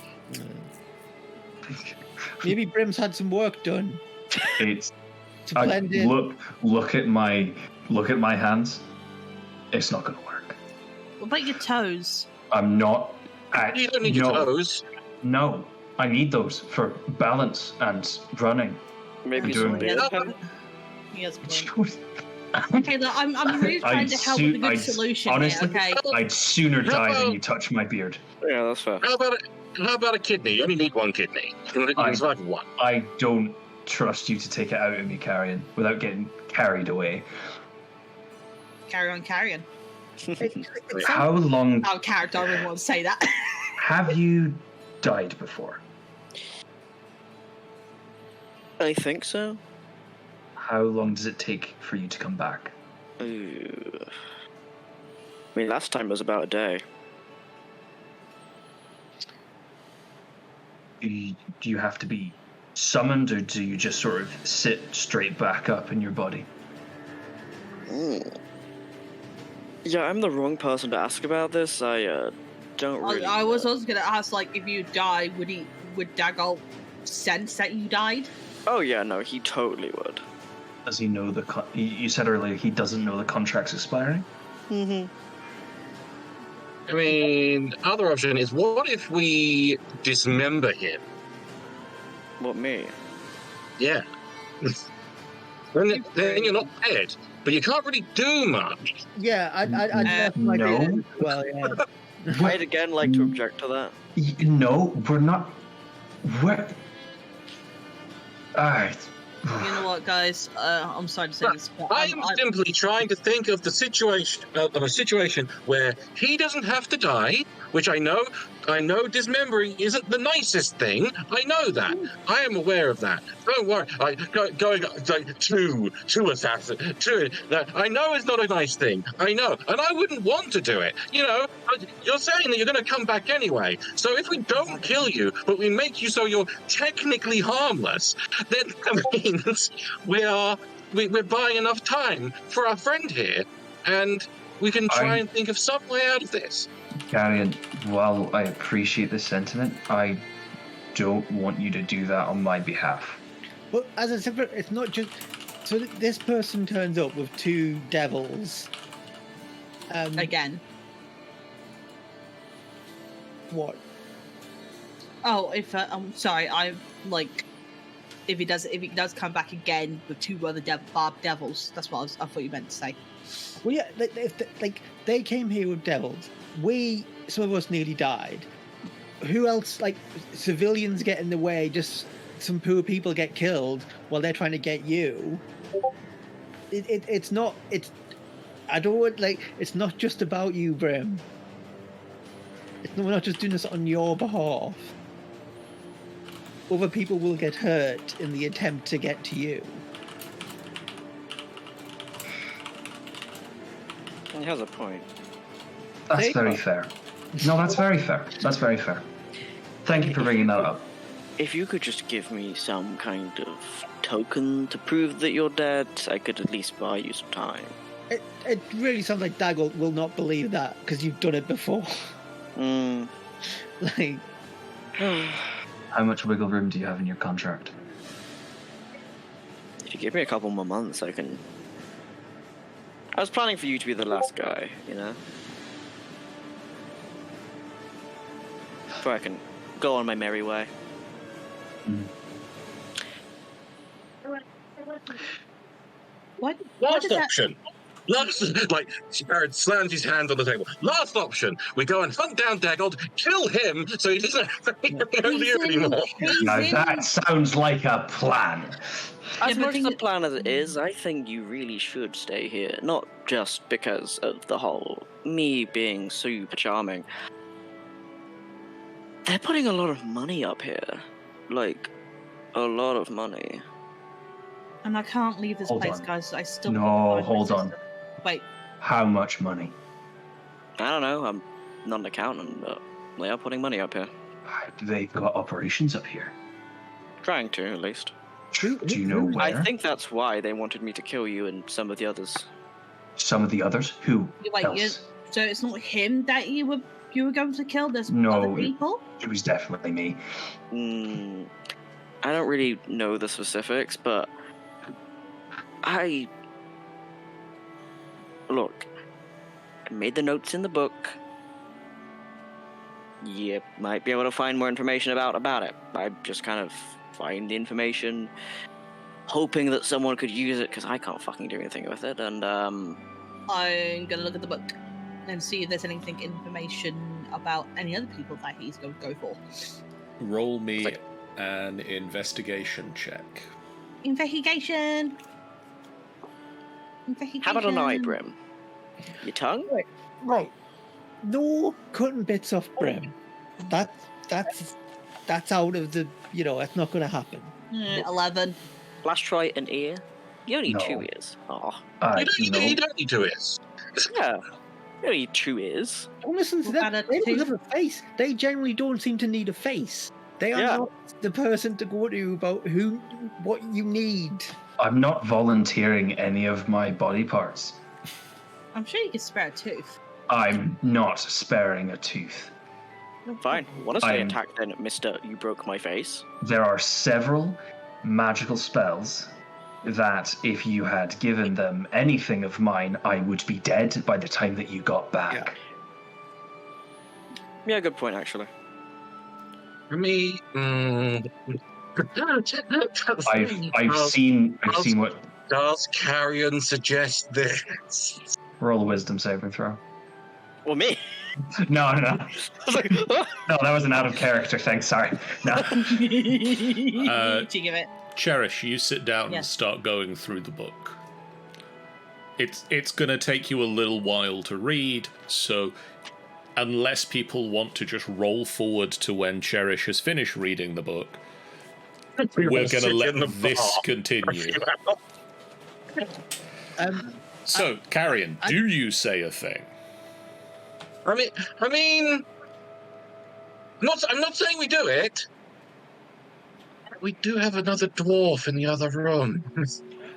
Maybe Brim's had some work done. It's... To blend in. Look at my hands. It's not going to work. what about your toes? I'm not. You don't need your toes. No, I need those for balance and running. Maybe doing some Yes, okay, look, I'm really trying to help with a good solution honestly, here, okay? I'd sooner die than you touch my beard. Yeah, that's fair. How about a kidney? You only need one kidney. You can survive one. I don't trust you to take it out of me, Carrion, without getting carried away. Carry on, carry on. How long... Our character, I really want to say that. Have you died before? I think so. How long does it take for you to come back? I mean, last time was about a day. Do you have to be summoned, or do you just sort of sit straight back up in your body? Yeah, I'm the wrong person to ask about this. I don't really. I was also going to ask, like, if you die, would Dagol sense that you died? Oh yeah, no, he totally would. Does he know you said earlier he doesn't know the contract's expiring? Mm-hmm. I mean, other option is, what if we dismember him? What, me? Yeah. then you're not dead, but you can't really do much. Yeah, I'd my no. beard as well, yeah. I'd again like to object to that. No, we're not. We're... Alright. You know what, guys? I'm sorry to say this, but I am simply trying to think of the situation, of a situation where he doesn't have to die, which I know dismembering isn't the nicest thing. I know that. I am aware of that. Don't worry. Going like two assassins, that I know is not a nice thing. I know, and I wouldn't want to do it. You know, you're saying that you're going to come back anyway. So if we don't kill you, but we make you so you're technically harmless, then that means we're buying enough time for our friend here, and we can try and think of some way out of this. Carrion, while I appreciate the sentiment, I don't want you to do that on my behalf. But as I said, it's not just... So this person turns up with two devils. again. What? Oh, if I'm sorry, if he does come back again with two other barbed devils, that's what I thought you meant to say. Well, yeah, they came here with devils. Some of us nearly died. Who else? Like, civilians get in the way. Just some poor people get killed while they're trying to get you. It's not. I don't want, like. It's not just about you, Brim. We're not just doing this on your behalf. Other people will get hurt in the attempt to get to you. He has a point. That's very fair. No, that's very fair. That's very fair. Thank you for bringing that up. If you could just give me some kind of token to prove that you're dead, I could at least buy you some time. It really sounds like Daggle will not believe that because you've done it before. Like, How much wiggle room do you have in your contract? if you give me a couple more months, I can. I was planning for you to be the last guy, you know? So I can go on my merry way. What? Last option. Like, Jared slams his hand on the table. Last option. We go and hunt down Daggold, kill him so he doesn't have to over here anymore. Now that sounds like a plan. As but much as thing a that- plan as it is, I think you really should stay here. Not just because of the whole me being super charming. They're putting a lot of money up here. Like, a lot of money. And I can't leave this Hold place, on. guys. I still. No, need to find my hold on. sister. Wait. How much money? I don't know, I'm not an accountant, but they are putting money up here. They've got operations up here. Trying to, at least. Do you know where? I think that's why they wanted me to kill you and some of the others. Some of the others? Who Wait, else? so it's not him that you were going to kill? There's No. other people? It was definitely me. I don't really know the specifics, but I made the notes in the book. You might be able to find more information about it. I just kind of find the information, hoping that someone could use it, because I can't fucking do anything with it. And I'm gonna look at the book and see if there's anything information about any other people that he's going to go for. Roll me an investigation check. Investigation. how about an eye, Brim? Your tongue? right. No cutting bits off Brim. That's out of the. That's not going to happen. 11. Last try an ear? You only need No. 2 ears. Oh, You No. don't need to it. yeah. You only need 2 ears. Don't listen to We've them. had a They don't two- have a face. They generally don't seem to need a face. They are Yeah. not the person to go to about what you need. I'm not volunteering any of my body parts. I'm sure you could spare a tooth. I'm not sparing a tooth. Fine. Want to stay I'm- attacked then, Mister? You broke my face. There are several magical spells that if you had given them anything of mine, I would be dead by the time that you got back. Yeah, good point, actually. For me, I've seen what. Does Carrion suggest this? Roll a wisdom saving throw. Well, me. No. I was like, oh. No, that was an out of character thing. Sorry. No. Cheeky bit. Cherish, you sit down and Yes. start going through the book. It's going to take you a little while to read, so unless people want to just roll forward to when Cherish has finished reading the book, we're going to let this continue. So, Carrion, do you say a thing? I mean, I'm not saying we do it. We do have another dwarf in the other room.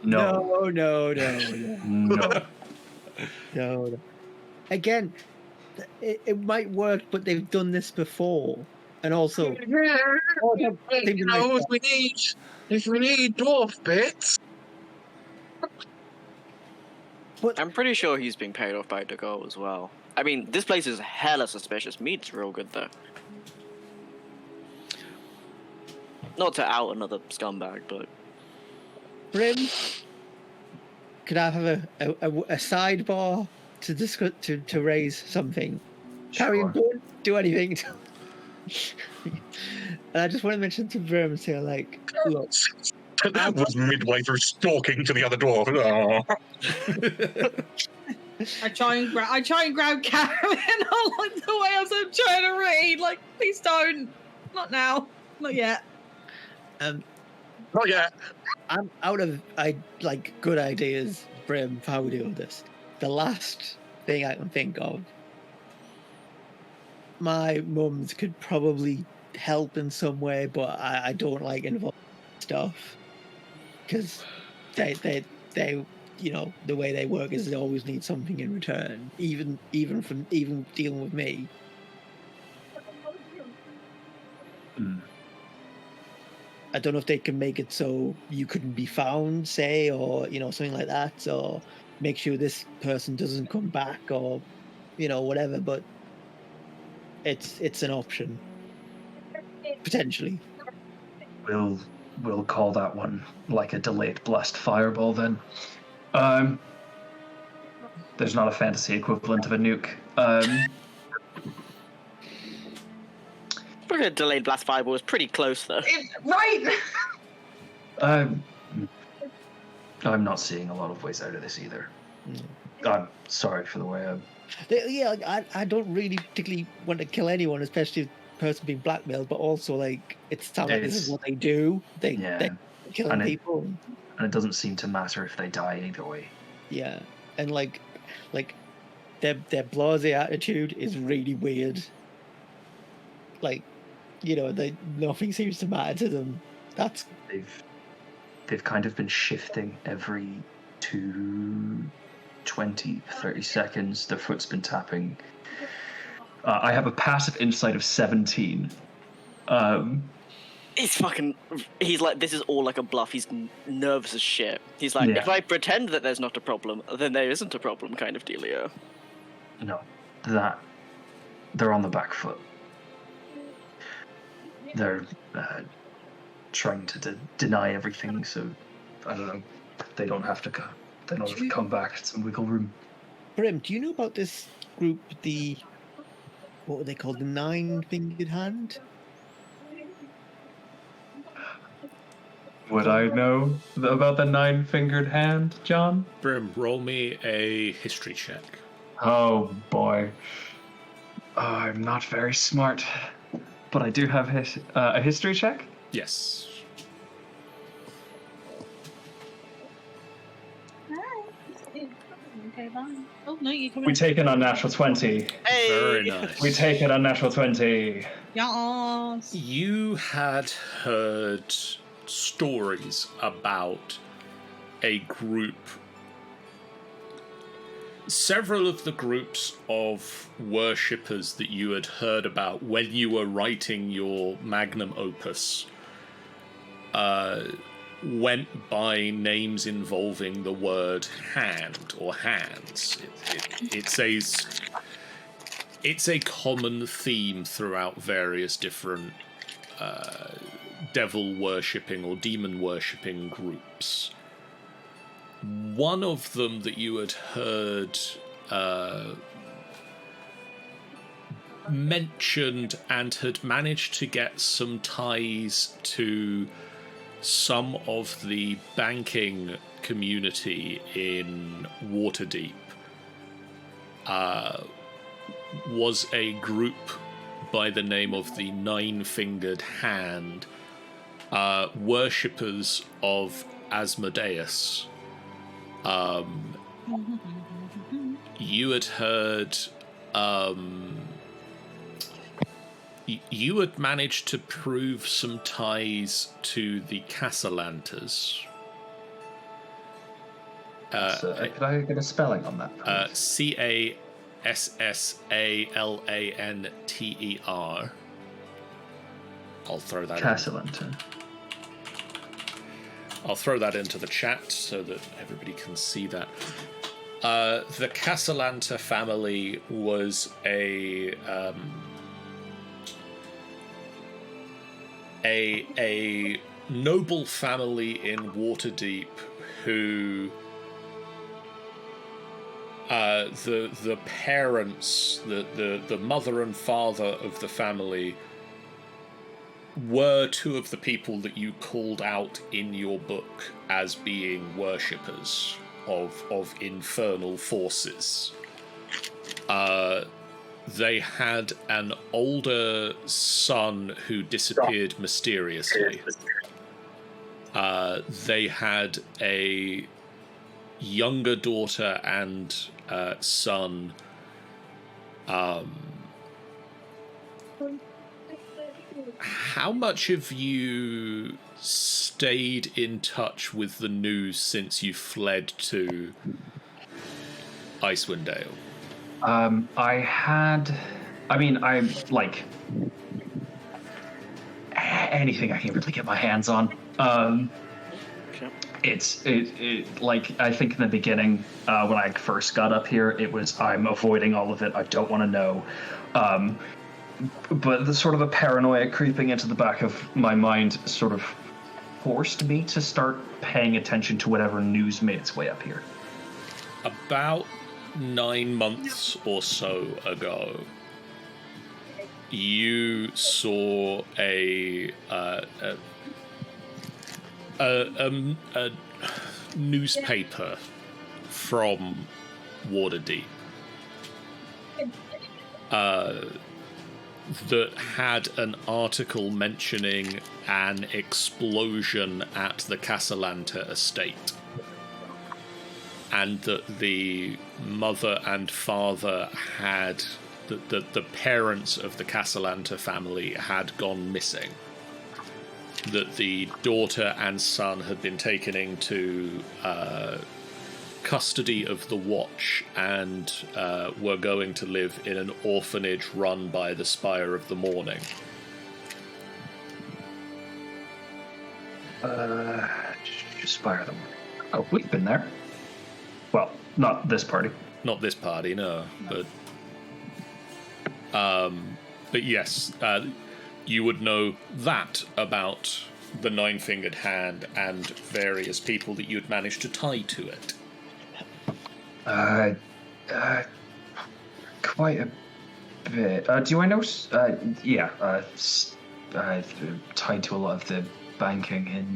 No. No. Again, it might work, but they've done this before, and also, If we need dwarf bits. I'm pretty sure he's being paid off by Dago as well. I mean, this place is hella suspicious. Meat's real good, though. Not to out another scumbag, but... Brim, could I have a sidebar to discuss to raise something? Carry on, don't do anything. And I just want to mention to Brim, say like, look, That was midway through stalking to the other dwarf. Oh. I try and grab Karen along the way as I'm trying to read. Like, please don't. Not now. Not yet. Not yet. I'm out of good ideas, Brim, for how we deal with this. The last thing I can think of my mums could probably help in some way, but I don't like involved stuff because they the way they work is they always need something in return, even dealing with me. I don't know if they can make it so you couldn't be found, say, or something like that, or make sure this person doesn't come back, or whatever. But it's an option potentially. We'll call that one like a delayed blast fireball then. There's not a fantasy equivalent of a nuke. A delayed blast fireball was pretty close though. Right. I'm not seeing a lot of ways out of this either. I'm sorry for the way I'm. Yeah, I don't really particularly want to kill anyone, especially if the person being blackmailed, but also like it sounds like this is what they do. They're killing people. And it doesn't seem to matter if they die either way. Yeah. And like their blasé attitude is really weird. Like, nothing seems to matter to them. They've kind of been shifting every 20, 30 seconds. Their foot's been tapping. I have a passive insight of 17. He's like, this is all like a bluff. He's nervous as shit. He's like, if I pretend that there's not a problem, then there isn't a problem kind of dealio. No, they're on the back foot. They're trying to deny everything, so I don't know. They don't have to come back. It's some wiggle room. Brim, do you know about this group? What were they called? The 9-fingered hand? Would I know about the 9-fingered hand, John? Brim, roll me a history check. Oh boy, I'm not very smart. But I do have a history check? Yes. Okay, bye. Oh, no, you can. We take an unnatural 20. Hey! Very nice. We take an unnatural 20. Yes. You had heard stories about a group. Several of the groups of worshippers that you had heard about when you were writing your magnum opus went by names involving the word hand or hands. It's a common theme throughout various different devil worshipping or demon worshipping groups. One of them that you had heard mentioned and had managed to get some ties to some of the banking community in Waterdeep was a group by the name of the 9-fingered hand, worshippers of Asmodeus. You had heard you had managed to prove some ties to the Cassalanters. Could I get a spelling on that, please? Cassalanter. I'll throw that Cassalanter. I'll throw that into the chat so that everybody can see that. The Cassalanter family was a noble family in Waterdeep who the parents, the mother and father of the family were two of the people that you called out in your book as being worshippers of infernal forces. They had an older son who disappeared mysteriously. They had a younger daughter and son How much have you stayed in touch with the news since you fled to Icewind Dale? I like anything I can really get my hands on. It's like, I think in the beginning, when I first got up here, it was I'm avoiding all of it. I don't want to know. But the sort of a paranoia creeping into the back of my mind sort of forced me to start paying attention to whatever news made its way up here. About 9 months or so ago, you saw a newspaper from Waterdeep that had an article mentioning an explosion at the Castellanta estate, and that the mother and father had the parents of the Castellanta family had gone missing, that the daughter and son had been taken into custody of the Watch and were going to live in an orphanage run by the Spire of the Morning. Spire of the Morning. Oh, we've been there. Well, not this party. Not this party, no. But yes, you would know that about the Nine-Fingered Hand and various people that you'd managed to tie to it. Quite a bit. Do I know? Tied to a lot of the banking in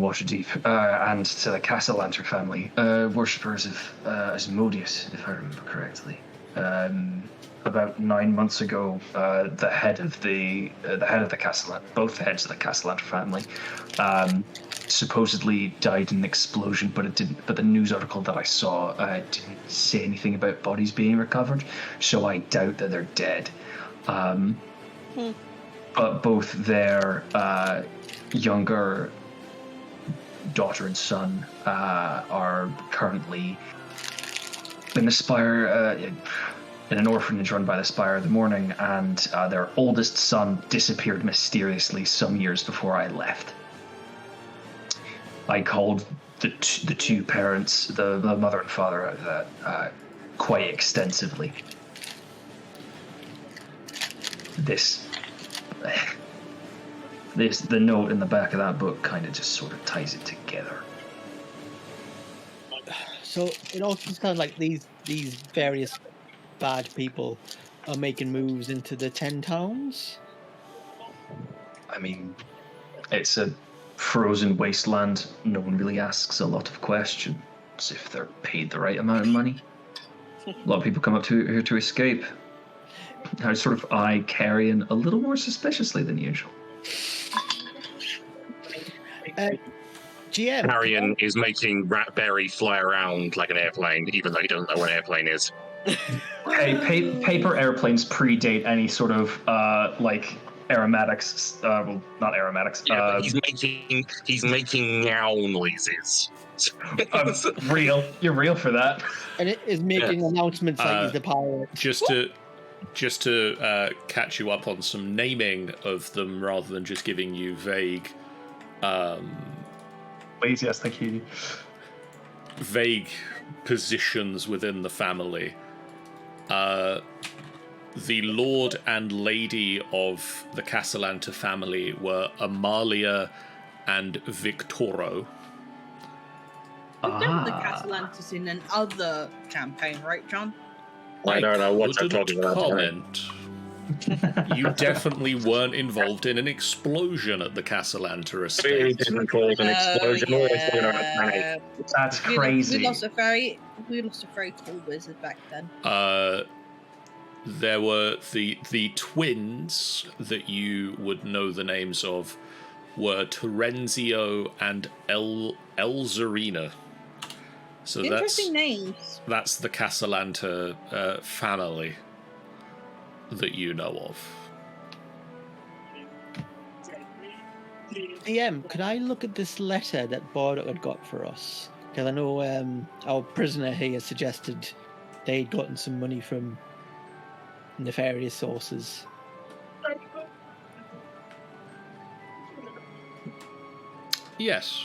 Waterdeep, and to the Castellanta family, worshippers of Asmodeus, if I remember correctly. About 9 months ago, the head of the Castellanta, both the heads of the Castellanta family, supposedly died in an explosion, but the news article that I saw didn't say anything about bodies being recovered, so I doubt that they're dead. But both their younger daughter and son are currently in the Spire, in an orphanage run by the Spire of the Morning, and their oldest son disappeared mysteriously some years before I left. I called the two parents, the mother and father, out of that quite extensively. The note in the back of that book kind of just sort of ties it together. So it also sounds like these various bad people are making moves into the 10 towns. I mean, it's a frozen wasteland. No one really asks a lot of questions if they're paid the right amount of money. A lot of people come up here to escape. I sort of eye Carrion a little more suspiciously than usual. GM. Carrion is making Ratberry fly around like an airplane, even though he doesn't know what an airplane is. Paper airplanes predate any sort of like aromatics. Well, not aromatics. Yeah, but he's making meow noises. Real. You're real for that. And it is making announcements like he's the pirate. Just to catch you up on some naming of them rather than just giving you vague Please, yes, thank you. Vague positions within the family. The Lord and Lady of the Castellanta family were Amalia and Victoro. We've done the Castellantis in an other campaign, right, John? I don't know what you're talking about. Comment. You definitely weren't involved in an explosion at the Castellanta We estate. didn't cause an explosion. Yeah. That's crazy. We lost a very cool wizard back then. There were the twins that you would know the names of were Terenzio and Elzarina. So Interesting names. That's the Castellanta family. that you know of. DM, could I look at this letter that Bardock had got for us? Because I know our prisoner here suggested they'd gotten some money from nefarious sources. Yes.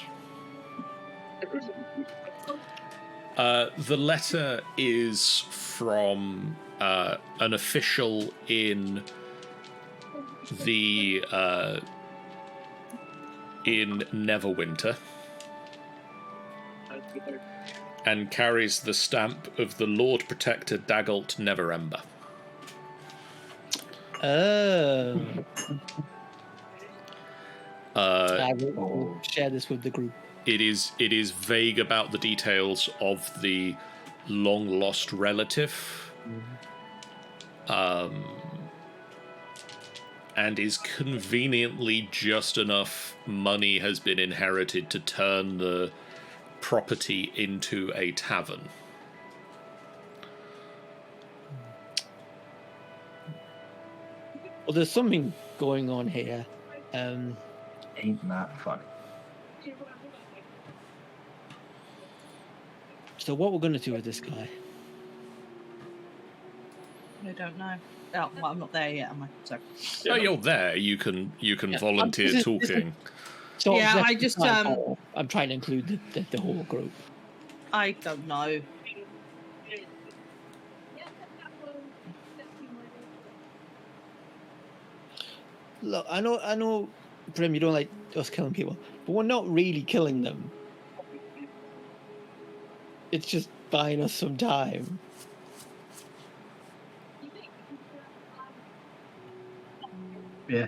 The letter is from an official in the in Neverwinter, and carries the stamp of the Lord Protector Dagult Neverember. Oh. I will share this with the group. It is vague about the details of the long lost relative, and is conveniently just enough money has been inherited to turn the property into a tavern. Well, there's something going on here. Ain't that funny? So what we're going to do with this guy? I don't know. Oh, well, I'm not there yet, am I? So. Oh, you're there. You can volunteer talking. So Yeah, I just I'm trying to include the whole group. I don't know. Look, I know, Brim, you don't like us killing people, but we're not really killing them. It's just buying us some time. Yeah.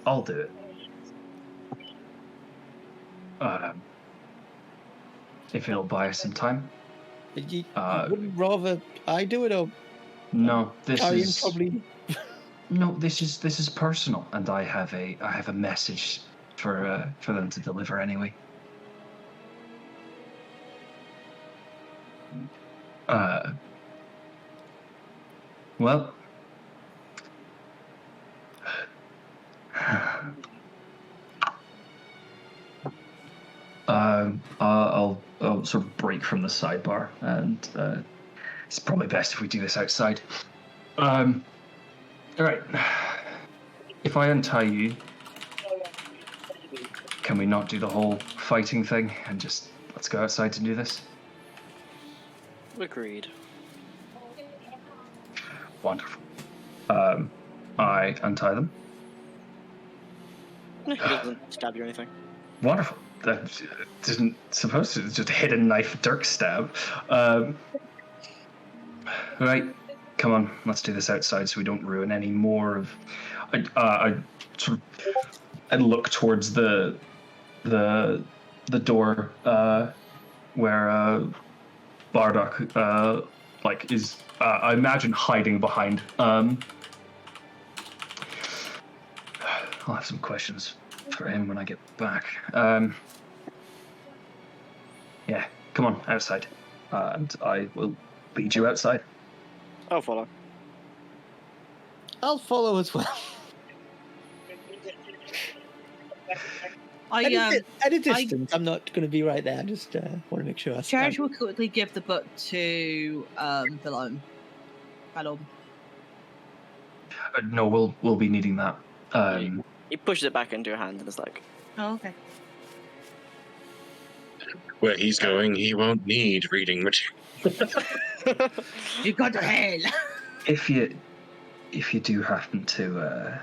I'll do it. If it'll buy us some time. You wouldn't rather I do it, or no, this Carrion is probably. No, this is personal, and I have a message for them to deliver anyway. Well, I'll sort of break from the sidebar, and it's probably best if we do this outside. All right. If I untie you, can we not do the whole fighting thing and just let's go outside to do this? Agreed. Wonderful. I untie them. He doesn't stab you or anything. Wonderful. That isn't supposed to. It's just a hidden knife dirk stab. Right. Come on. Let's do this outside so we don't ruin any more of. I look towards the door where Bardock is. I imagine hiding behind. I'll have some questions for him when I get back. Yeah, come on, outside. And I will lead you outside. I'll follow. I'll follow as well. At a distance, I'm not going to be right there. I just want to make sure. Cherish will quickly give the book to Valeome. No, we'll be needing that. He pushes it back into your hand and is like, Oh, okay. Where he's going, he won't need reading material. You go to hell. If you do happen to,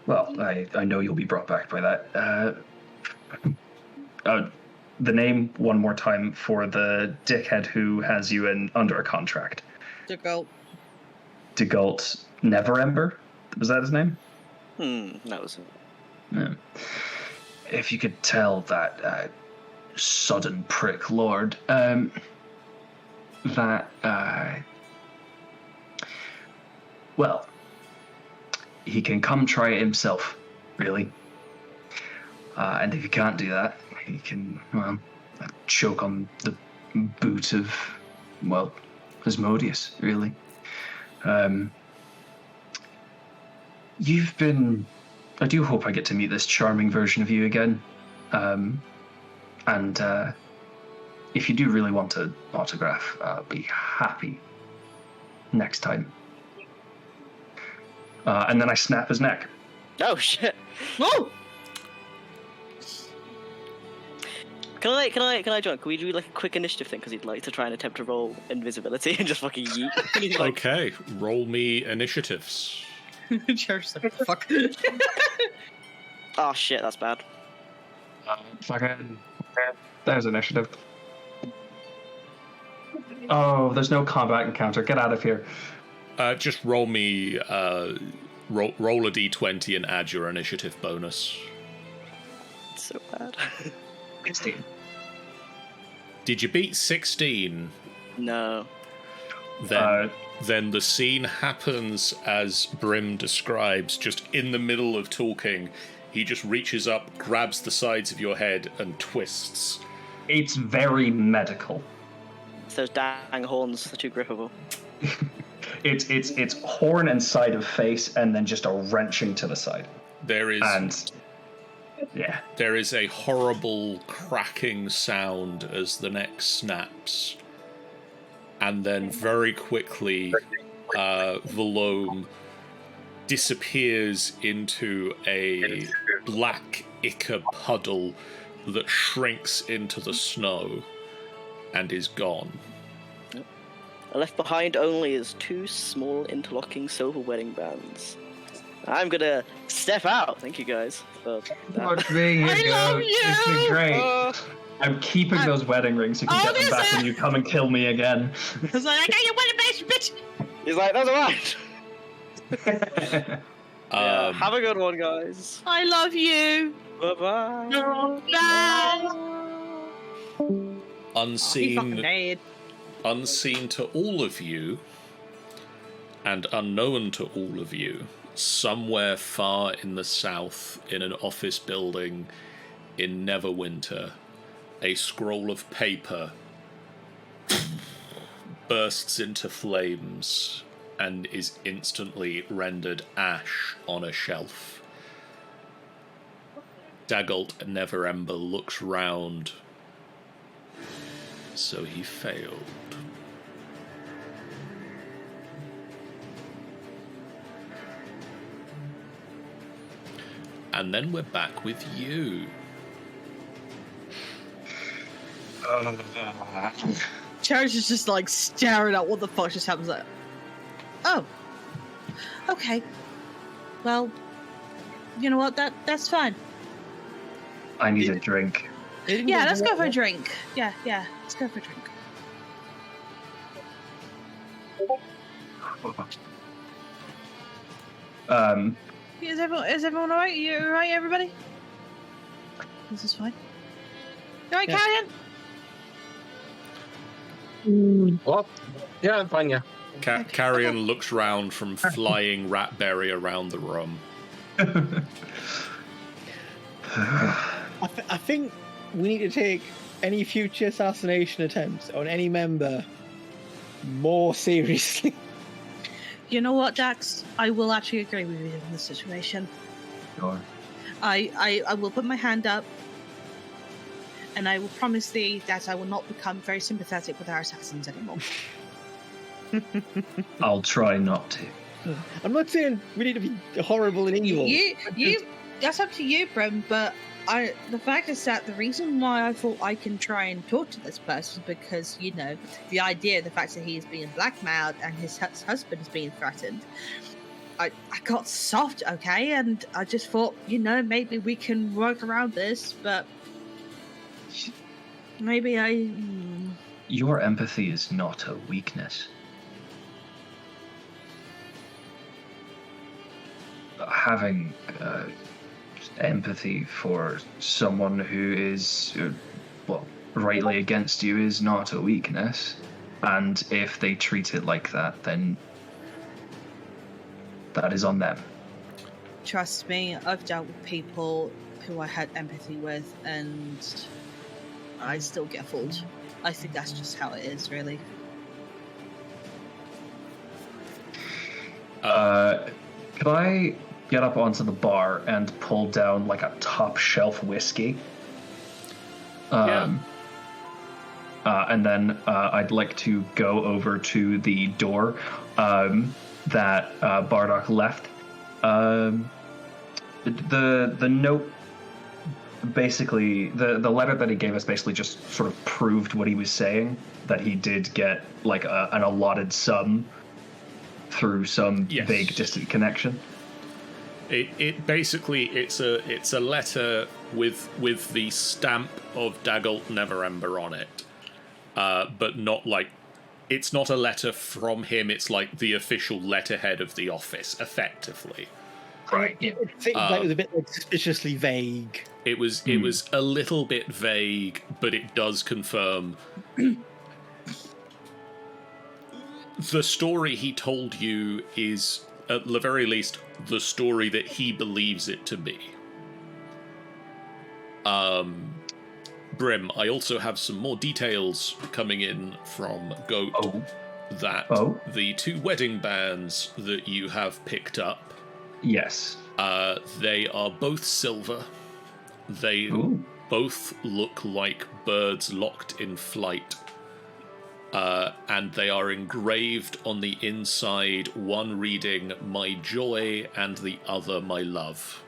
well, I know you'll be brought back by that. The name one more time for the dickhead who has you under a contract. Dagult Neverember? Was that his name? That was it. Yeah. If you could tell that sodden prick lord that well, he can come try it himself, really. And if he can't do that, he can choke on the boot of, well, Asmodeus, really. You've been... I do hope I get to meet this charming version of you again. And if you do really want an autograph, I'll be happy next time. And then I snap his neck. Oh shit! Oh! Can I join? Can we do like a quick initiative thing? Because he'd like to try and attempt to roll invisibility and just fucking yeet. And he's like, Okay, roll me initiatives. Cher's like, fuck. oh shit, that's bad. Fucking... There's initiative. Oh, there's no combat encounter. Get out of here. Just roll me, roll a d20 and add your initiative bonus. It's so bad. 16. Did you beat 16? No. Then the scene happens as Brim describes, just in the middle of talking. He just reaches up, grabs the sides of your head, and twists. It's very medical. It's those dang horns, they're too grippable. It's horn and side of face, and then just a wrenching to the side. There is... And... yeah. There is a horrible cracking sound as the neck snaps. And then very quickly, Valeome disappears into a black ichor puddle that shrinks into the snow and is gone. Left behind only is 2 small interlocking silver wedding bands. I'm gonna step out. Thank you guys for that. Look me, here you love go. you! This is great. I'm keeping those wedding rings. You can get them back when you come and kill me again. I was like, I got your wedding band, bitch! He's like, that's alright. Have a good one, guys. I love you. Bye-bye. Bye. Unseen to all of you, and unknown to all of you, somewhere far in the south, in an office building in Neverwinter, a scroll of paper bursts into flames and is instantly rendered ash on a shelf. Dagult Neverember looks round. So he failed. And then we're back with you. Cher's is just like staring at what the fuck just happens. Like, oh, okay. Well, you know what? That's fine. I need a drink. Yeah, let's go for a drink. Yeah, let's go for a drink. Is everyone alright? You alright, everybody? This is fine. You alright, Carrion? What? Yeah, I'm fine, yeah. Carrion looks round from flying ratberry around the room. I think we need to take any future assassination attempts on any member more seriously. You know what, Dax? I will actually agree with you in this situation. Sure. I will put my hand up, and I will promise thee that I will not become very sympathetic with our assassins anymore. I'll try not to. I'm not saying we need to be horrible and evil. That's up to you, Brim, but the fact is that the reason why I thought I can try and talk to this person is because, you know, the fact that he is being blackmailed and his husband is being threatened. I got soft, okay, and I just thought, you know, maybe we can work around this, but maybe Your empathy is not a weakness. Having empathy for someone who is, rightly against you is not a weakness. And if they treat it like that, then that is on them. Trust me, I've dealt with people who I had empathy with, and I still get fooled. I think that's just how it is, really. Could I get up onto the bar and pull down like a top shelf whiskey? Yeah. And then I'd like to go over to the door that Bardock left. The note, basically, the letter that he gave us basically just sort of proved what he was saying, that he did get like an allotted sum through some vague distant connection. It basically it's a letter with the stamp of Dagult Neverember on it, but not like it's not a letter from him. It's like the official letterhead of the office, effectively. Right. Yeah. It seems like it was a bit like suspiciously vague. It was a little bit vague, but it does confirm the story he told you is, at the very least, the story that he believes it to be. Brim, I also have some more details coming in from Goat that the 2 wedding bands that you have picked up, yes, they are both silver. They both look like birds locked in flight. And they are engraved on the inside, one reading "My joy" and the other "My love."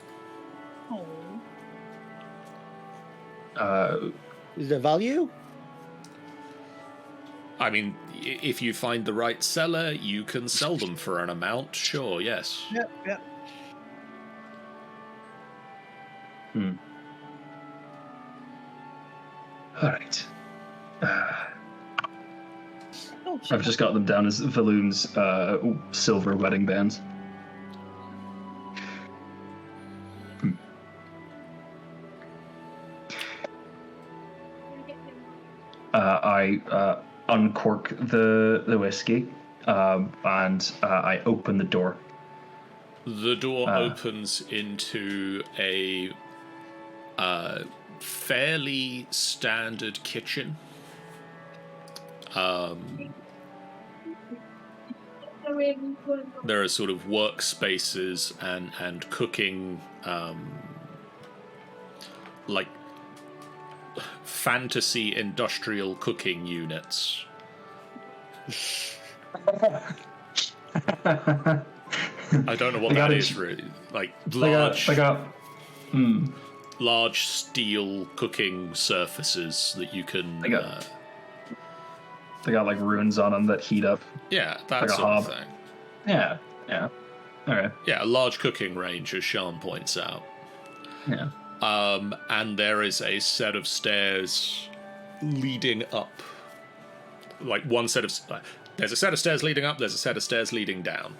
Is there value? I mean, if you find the right seller, you can sell them for an amount. Sure, yes. Yep. All right. I've just got them down as Valoom's silver wedding bands. I uncork the whiskey and I open the door. The door opens into a fairly standard kitchen. There are sort of workspaces and cooking, like fantasy industrial cooking units. I don't know what that is really. Like large steel cooking surfaces that you can. They got like runes on them that heat up. Yeah, that like sort of thing. Yeah. All right. Yeah, a large cooking range, as Sean points out. Yeah. And there is a set of stairs leading up. Like one set of... There's a set of stairs leading up, there's a set of stairs leading down.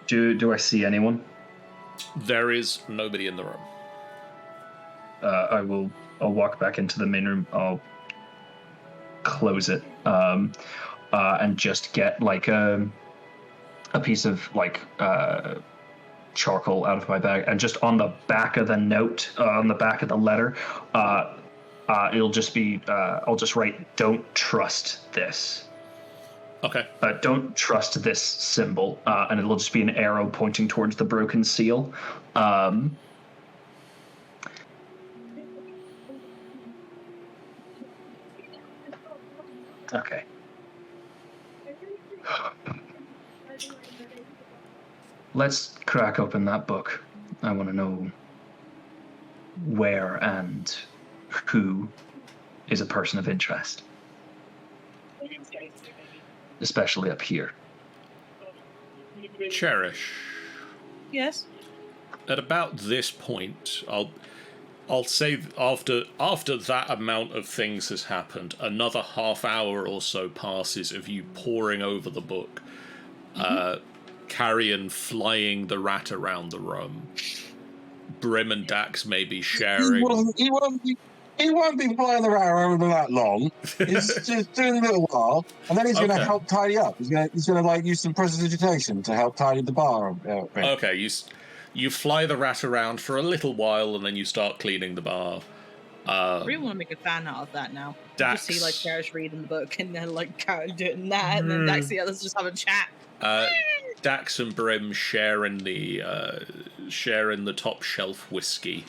Do I see anyone? There is nobody in the room. I'll walk back into the main room. I'll close it and just get like a piece of like charcoal out of my bag, and just on the back of the note, on the back of the letter, it'll just be I'll just write, "Don't trust this." Okay. Don't trust this symbol, and it'll just be an arrow pointing towards the broken seal. Okay. Let's crack open that book. I want to know where and who is a person of interest. Especially up here. Cherish. Yes? At about this point, I'll say after that amount of things has happened, another half hour or so passes of you poring over the book, Carrion flying the rat around the room, Brim and Dax may be sharing. He won't be flying the rat around for that long. He's just doing a little while, and then he's going to help tidy up. He's going to like use some prestidigitation to help tidy the bar up. Okay, You fly the rat around for a little while, and then you start cleaning the bar. I really want to make a fan out of that now. Dax, Just see like Cherish reading the book and then like Karen doing that, and then Dax the others just have a chat. Dax and Brim share in the top shelf whiskey.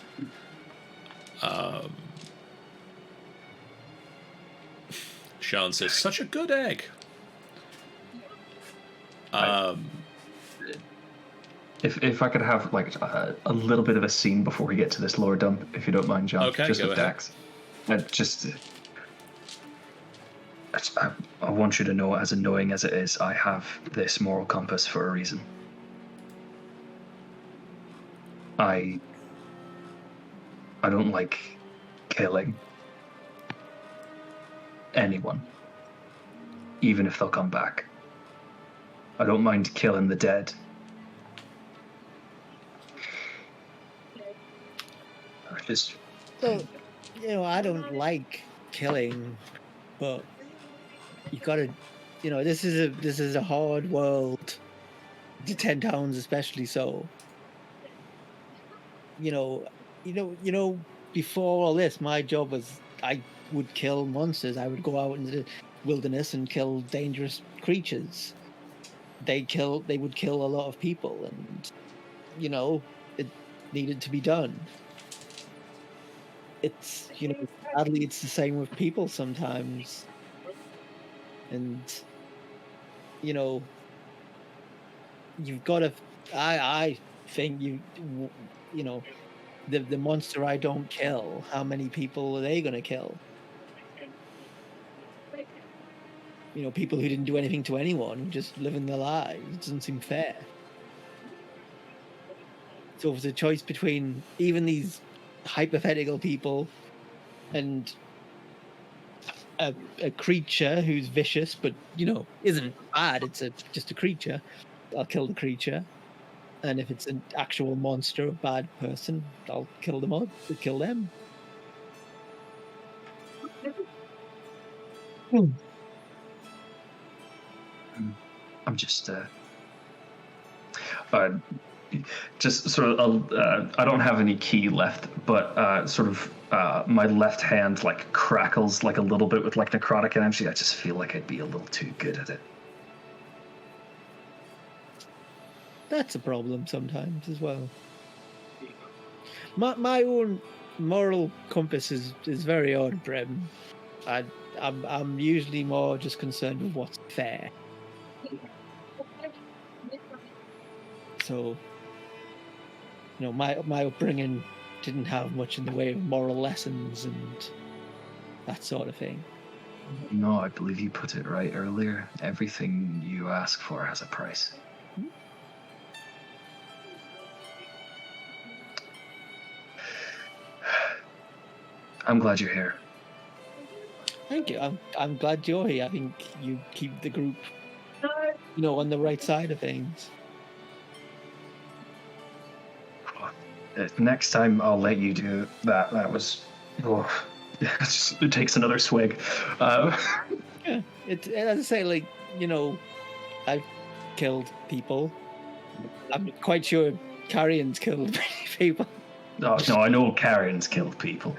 Sean says, "Such a good egg." If I could have like a little bit of a scene before we get to this lore dump, if you don't mind, John, Okay, just go with ahead. Dax. I want you to know, as annoying as it is, I have this moral compass for a reason. I don't like killing anyone, even if they'll come back. I don't mind killing the dead. Just So, I don't like killing, but you gotta, this is a hard world. The 10 towns especially so. Before all this, my job was I would kill monsters. I would go out into the wilderness and kill dangerous creatures. They would kill a lot of people, and it needed to be done. It's sadly it's the same with people sometimes, and you've got to. I think the monster I don't kill, how many people are they going to kill? People who didn't do anything to anyone, just living their lives. It doesn't seem fair. So if it's a choice between even these hypothetical people and a creature who's vicious but isn't bad, it's just a creature, I'll kill the creature. And if it's an actual monster, a bad person, I'll kill them. I'm just sort of I don't have any key left, but my left hand like crackles like a little bit with like necrotic energy. I just feel like I'd be a little too good at it. That's a problem sometimes as well. My own moral compass is very odd, Brim. I'm usually more just concerned with what's fair. So, my upbringing didn't have much in the way of moral lessons and that sort of thing. No, I believe you put it right earlier. Everything you ask for has a price. I'm glad you're here. Thank you. I'm glad you're here. I think you keep the group, on the right side of things. Next time I'll let you do that. That was, it takes another swig. Yeah, as I say, I've killed people. I'm quite sure Carrion's killed many people. Oh, no, I know Carrion's killed people.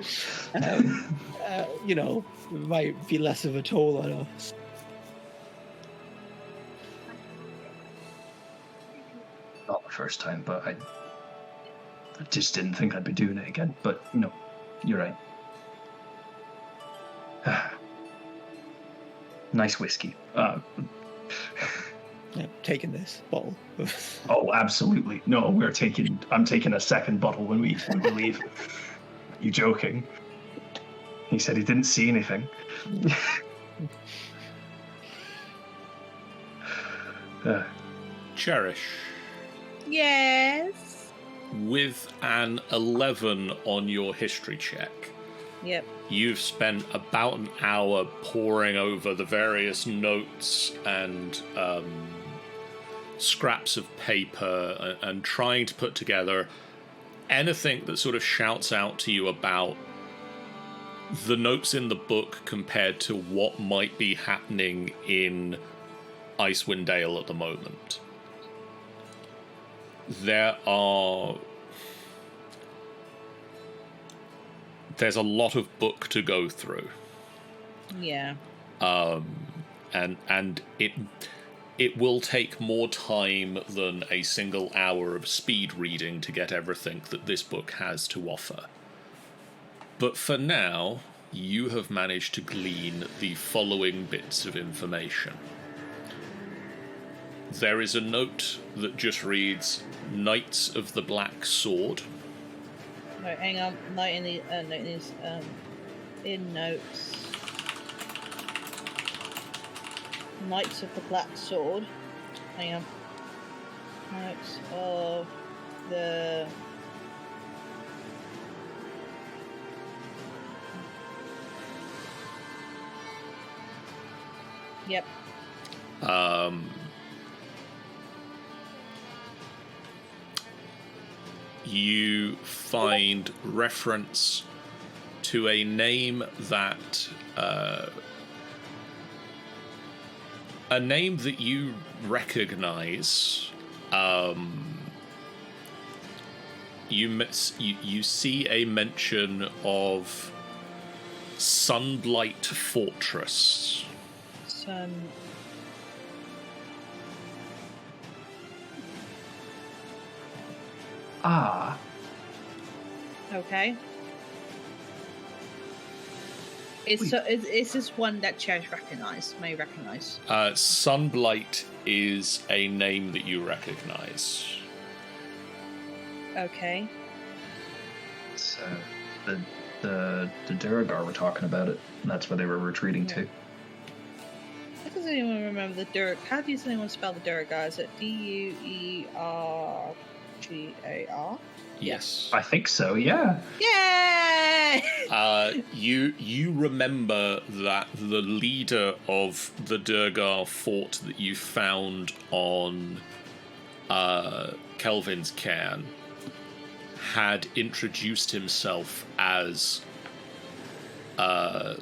It might be less of a toll on us. Not the first time, but I just didn't think I'd be doing it again. But no, you're right. Nice whiskey. Yeah, taking this bottle. Oh, absolutely. No, I'm taking a second bottle when we leave. You joking? He said he didn't see anything. Cherish. Yes. With an 11 on your history check, Yep. you've spent about an hour poring over the various notes and scraps of paper and trying to put together anything that sort of shouts out to you about the notes in the book compared to what might be happening in Icewind Dale at the moment. there's a lot of book to go through. Yeah. And it will take more time than a single hour of speed reading to get everything that this book has to offer. But for now, you have managed to glean the following bits of information. There is a note that just reads, Knights of the Black Sword. Right, hang on. In notes. Knights of the Black Sword. Hang on. Knights of the... Yep. You find reference to a name that you recognize. You see a mention of Sunblight Fortress. Ah. Okay. Is this one that Cherish may recognize? Sunblight is a name that you recognize. Okay. So the Duragar were talking about it, and that's where they were retreating to. How does anyone remember the Durag? How does anyone spell the Duragar? Is it Duergar? Yes. I think so, yeah. Yay! You remember that the leader of the Durgar fort that you found on Kelvin's cairn had introduced himself as a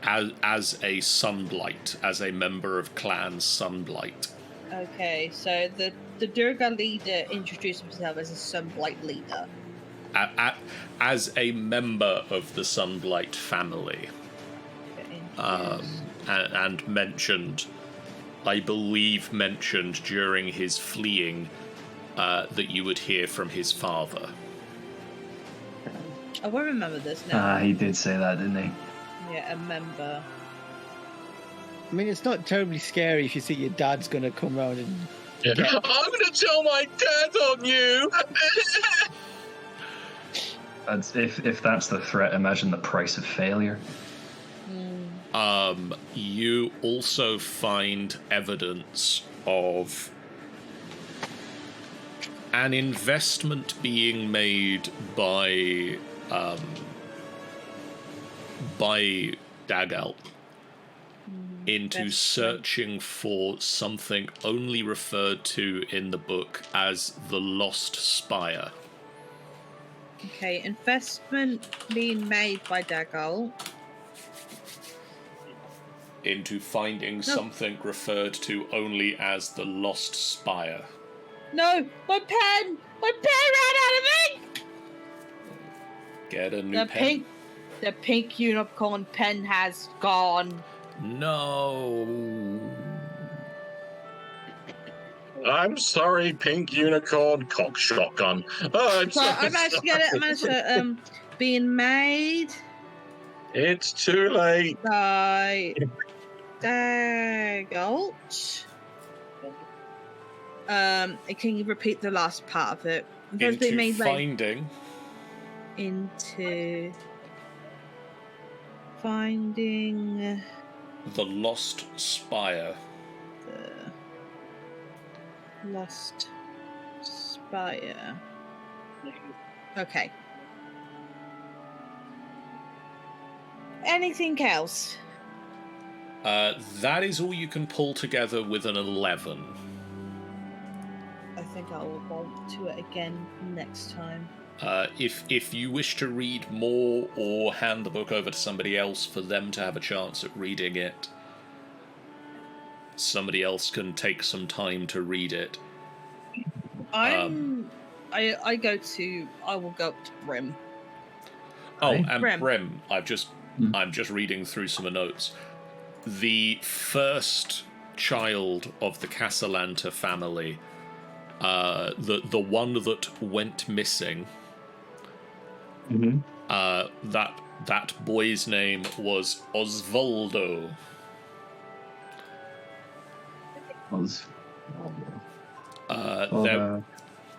Sunblight, as a member of Clan Sunblight. Okay, so the Durga leader introduced himself as a Sunblight leader. As a member of the Sunblight family. And mentioned, I believe mentioned during his fleeing that you would hear from his father. I will remember this now. He did say that, didn't he? Yeah, a member. I mean, it's not terribly scary if you see your dad's going to come round and... Yeah. I'm going to tell my dad on you! If that's the threat, imagine the price of failure. You also find evidence of an investment being made by Dagal into searching for something only referred to in the book as the Lost Spire. Okay, investment being made by Dagal into finding something referred to only as the Lost Spire. No, my pen! My pen ran out of ink! Get a new pen. The pink unicorn pen has gone. No. I'm sorry, pink unicorn cock shotgun. Oh, I'm sorry. I managed to get it. I managed to being made. It's too late. By Daggalt. Can you repeat the last part of it? Into finding. Into finding the Lost Spire. The Lost Spire. Okay. Anything else? That is all you can pull together with an 11. I think I will want to it again next time. If you wish to read more or hand the book over to somebody else for them to have a chance at reading it, somebody else can take some time to read it. I will go up to Brim. Oh, Right. and Brim. Brim, I'm just reading through some notes. The first child of the Casalanta family, the one that went missing, Mm-hmm. that boy's name was Osvaldo.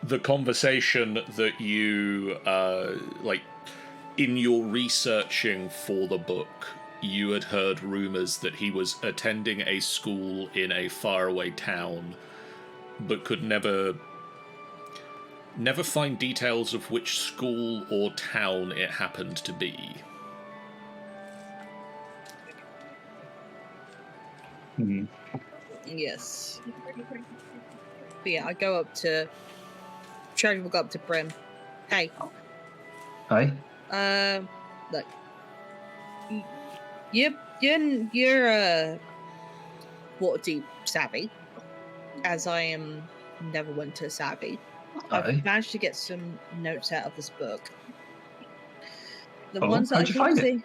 The conversation that you in your researching for the book, you had heard rumors that he was attending a school in a faraway town, but could never find details of which school or town it happened to be. Mm-hmm. Yes. But yeah, I go up to. Treasure will go up to Brim. Hey. Hi. Look. You're water deep savvy, as I am Neverwinter savvy. I've managed to get some notes out of this book. The ones that how'd you find it?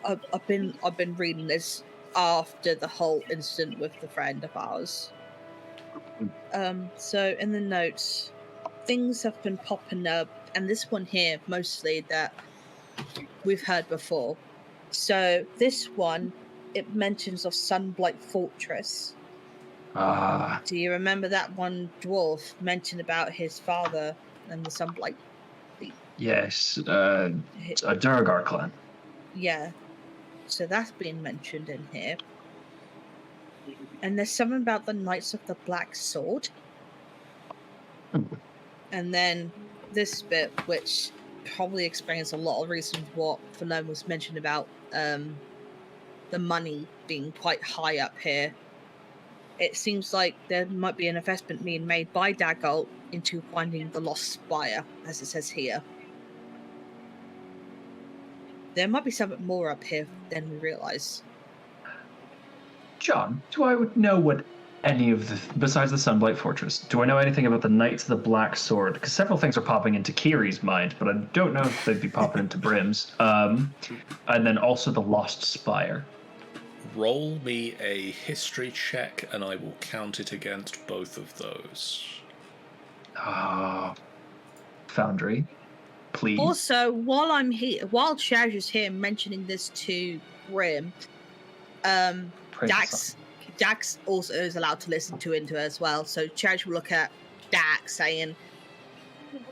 I've been reading this after the whole incident with the friend of ours. So in the notes, things have been popping up, and this one here mostly that we've heard before. So this one, it mentions of Sunblight Fortress. Do you remember that one dwarf mentioned about his father and the Sunblight? Yes, a Durgar clan. Yeah. So that's being mentioned in here. And there's something about the Knights of the Black Sword. And then this bit, which probably explains a lot of reasons what Valeome was mentioned about the money being quite high up here. It seems like there might be an investment being made by Dagult into finding the lost spire, as it says here. There might be something more up here than we realise. John, do I know what any of the, besides the Sunblight Fortress, do I know anything about the Knights of the Black Sword? Because several things are popping into Kiri's mind, but I don't know if they'd be popping into Brim's. And then also the Lost Spire. Roll me a history check, and I will count it against both of those. Foundry, please. Also, while I'm here, while Treasure's here mentioning this to Brim, Dax also is allowed to listen into it as well. So Treasure will look at Dax saying,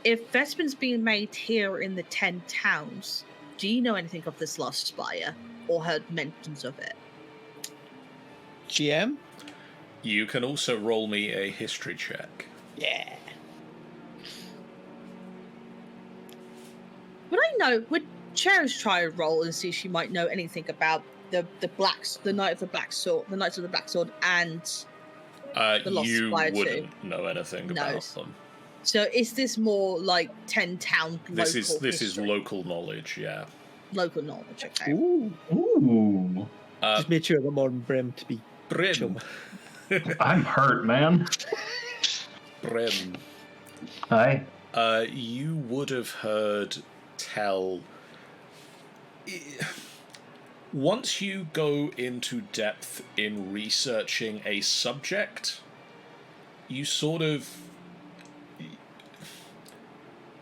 if investments being made here in the 10 towns, do you know anything of this Lost Spire or heard mentions of it? GM? You can also roll me a history check. Yeah. Would Cherish try a roll and see if she might know anything about the Knight of the Black Sword, the Knights of the Black Sword, and the Lost you Spire wouldn't too? know anything about them. So is this more like 10 town local This is history? local knowledge, yeah. Local knowledge, okay. Ooh. Just made sure I got more than Brim to be Brim. chill. I'm hurt, man. Brim. Hi. You would have heard tell. Once you go into depth in researching a subject, you sort of.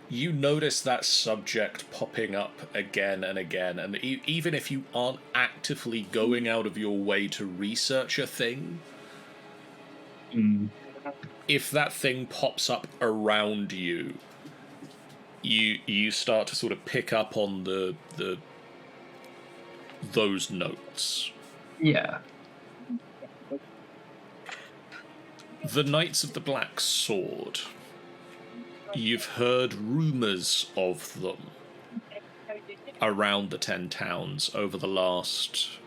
You notice that subject popping up again and again, and even if you aren't actively going out of your way to research a thing, if that thing pops up around you, you start to sort of pick up on those notes. Yeah. The Knights of the Black Sword. You've heard rumours of them around the 10 towns over the last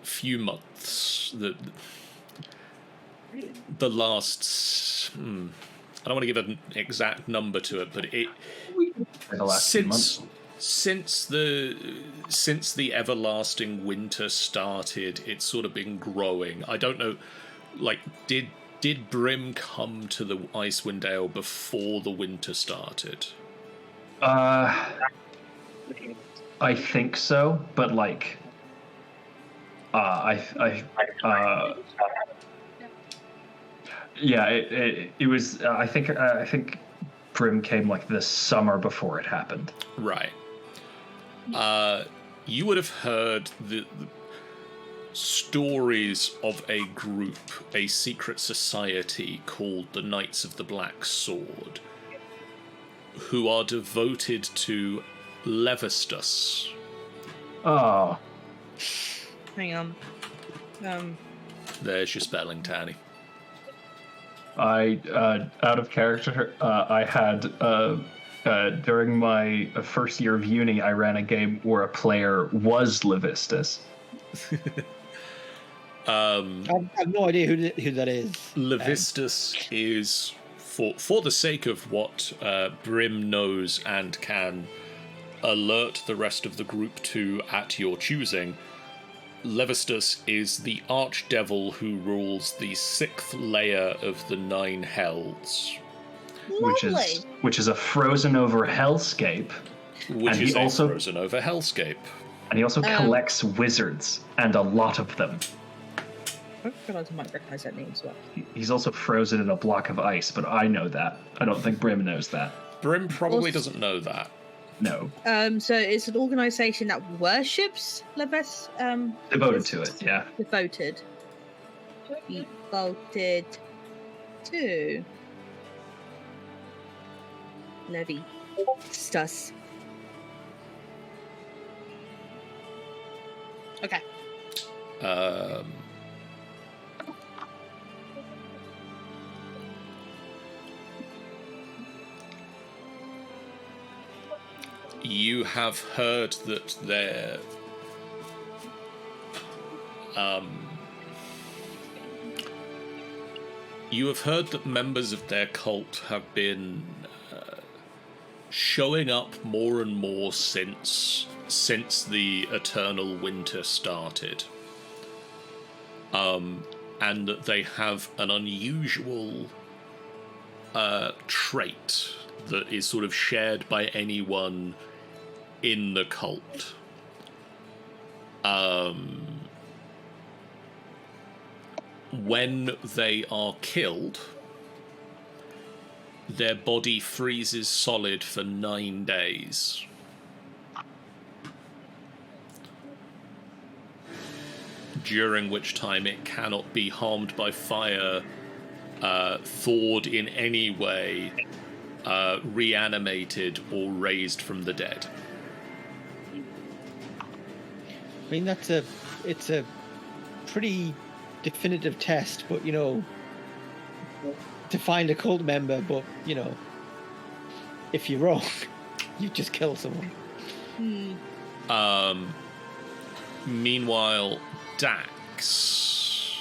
few months. The last... I don't want to give an exact number to it, but it... The last few months. Since the everlasting winter started, it's sort of been growing. I don't know like, did Brim come to the Icewind Dale before the winter started? I think so, but like, yeah, it was. I think Brim came like the summer before it happened. Right. You would have heard the stories of a group, a secret society called the Knights of the Black Sword, who are devoted to Levistus. Oh. Hang on. There's your spelling, Tanny. I out of character. I had during my first year of uni, I ran a game where a player was Levistus. I have no idea who that is. Levistus is, for the sake of what Brim knows and can alert the rest of the group to at your choosing, Levistus is the archdevil who rules the 6th layer of the 9 hells. Which is a frozen over hellscape. Which is also frozen over hellscape. And he also collects wizards, and a lot of them. I realize I might recognize that name as well. He's also frozen in a block of ice, but I know that. I don't think Brim knows that. Brim probably doesn't know that. No. So it's an organization that worships Levis. Devoted to it, yeah. Devoted to Levistus. Okay. You have heard that there you have heard that members of their cult have been showing up more and more since the eternal winter started, and that they have an unusual trait that is sort of shared by anyone in the cult. When they are killed, their body freezes solid for 9 days. During which time it cannot be harmed by fire, thawed in any way, reanimated, or raised from the dead. I mean, it's a pretty definitive test, but to find a cult member, but if you're wrong, you just kill someone. Meanwhile, Dax.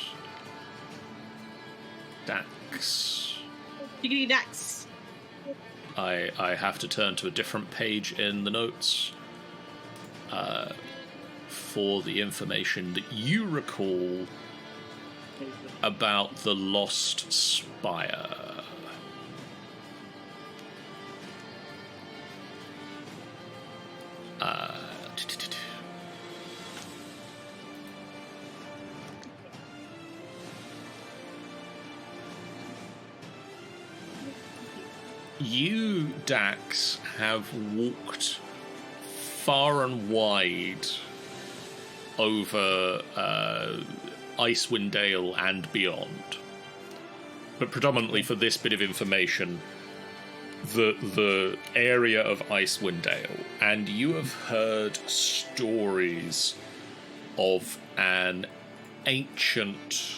Diggity Dax. I have to turn to a different page in the notes for the information that you recall about the Lost Spire. You, Dax, have walked far and wide over Icewind Dale and beyond. But predominantly for this bit of information, the area of Icewind Dale, and you have heard stories of an ancient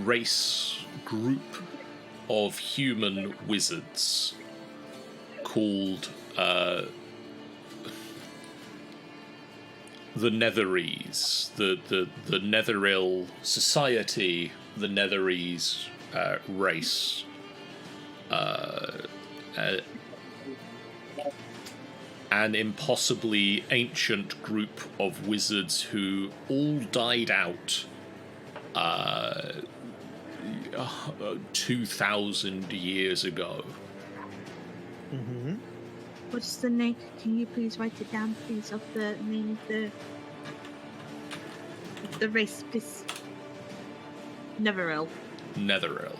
race group of human wizards called the Netherese, the Netheril society, the Netherese race. An impossibly ancient group of wizards who all died out 2,000 years ago. Mm-hmm. What's the name? Can you please write it down, please, of the name of the race, please? Netheril. Netheril.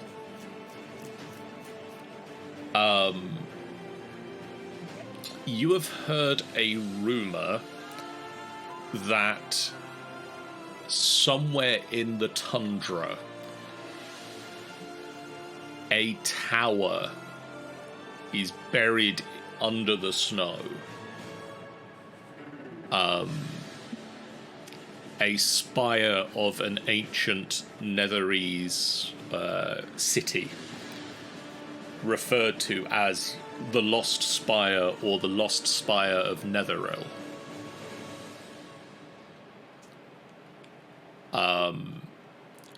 You have heard a rumor that somewhere in the tundra, a tower is buried under the snow. A spire of an ancient Netherese city, referred to as the Lost Spire or the Lost Spire of Netheril.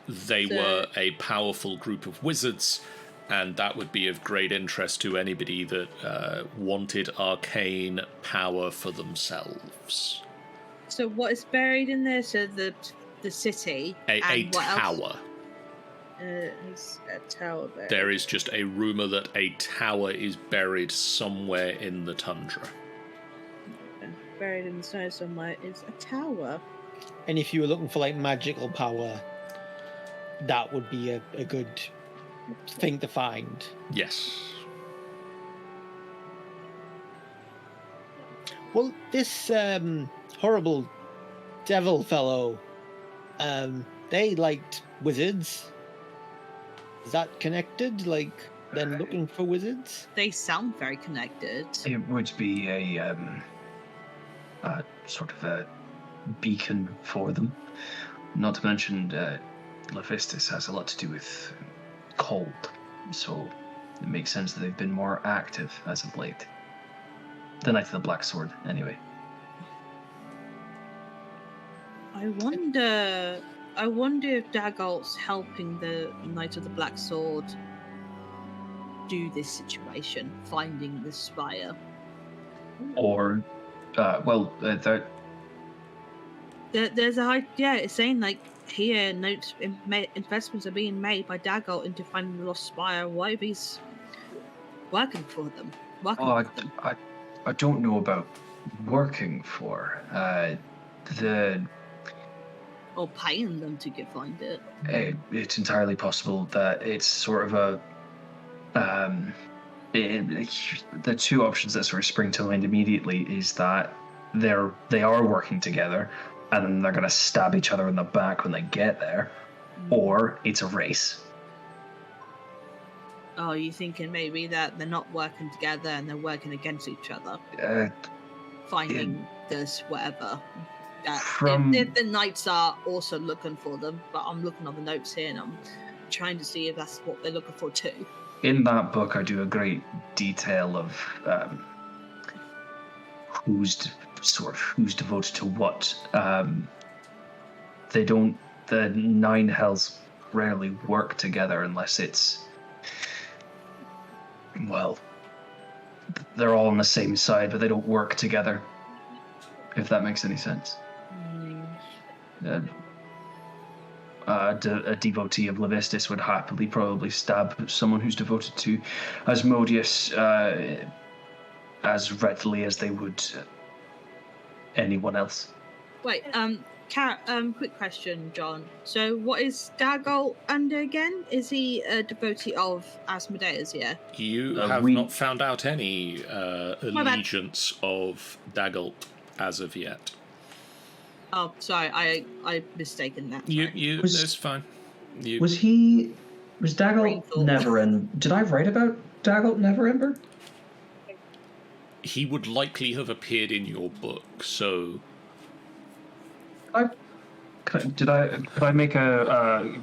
They were a powerful group of wizards, and that would be of great interest to anybody that wanted arcane power for themselves. So what is buried in there? So the city A and what tower. else? It's a tower buried. There is just a rumor that a tower is buried somewhere in the tundra. Buried in the snow somewhere is a tower. And if you were looking for like magical power, that would be a good thing to find. Yes. Well, this horrible devil fellow, they liked wizards. Is that connected? Like, then looking for wizards? They sound very connected. It would be a sort of a beacon for them. Not to mention, Lephistis has a lot to do with cold, so it makes sense that they've been more active as of late. The Knight of the Black Sword, anyway. I wonder if Dagalt's helping the Knight of the Black Sword do this situation, finding the spire. Or, There's a idea. It's saying like here, investments are being made by Dagalt into finding the lost spire. What if he's working for them? I don't know about working for Or paying them to find it. It's entirely possible that it's sort of a the two options that sort of spring to mind immediately is that they are working together and then they're going to stab each other in the back when they get there, or it's a race. Oh, you thinking maybe that they're not working together and they're working against each other, finding this whatever. If the knights are also looking for them, but I'm looking on the notes here and I'm trying to see if that's what they're looking for too. In that book, I do a great detail of who's devoted to what. The Nine Hells rarely work together unless it's, well, they're all on the same side, but they don't work together. If that makes any sense. A devotee of Levistus would happily probably stab someone who's devoted to Asmodeus as readily as they would anyone else. Wait, quick question, John. So what is Dagalt under again? Is he a devotee of Asmodeus, yeah? You have not found out any allegiance of Dagalt as of yet. Oh, sorry, I mistaken that. It's fine. Was Dagalt Neverember? Did I write about Dagalt Neverember? He would likely have appeared in your book, so. Could I make a?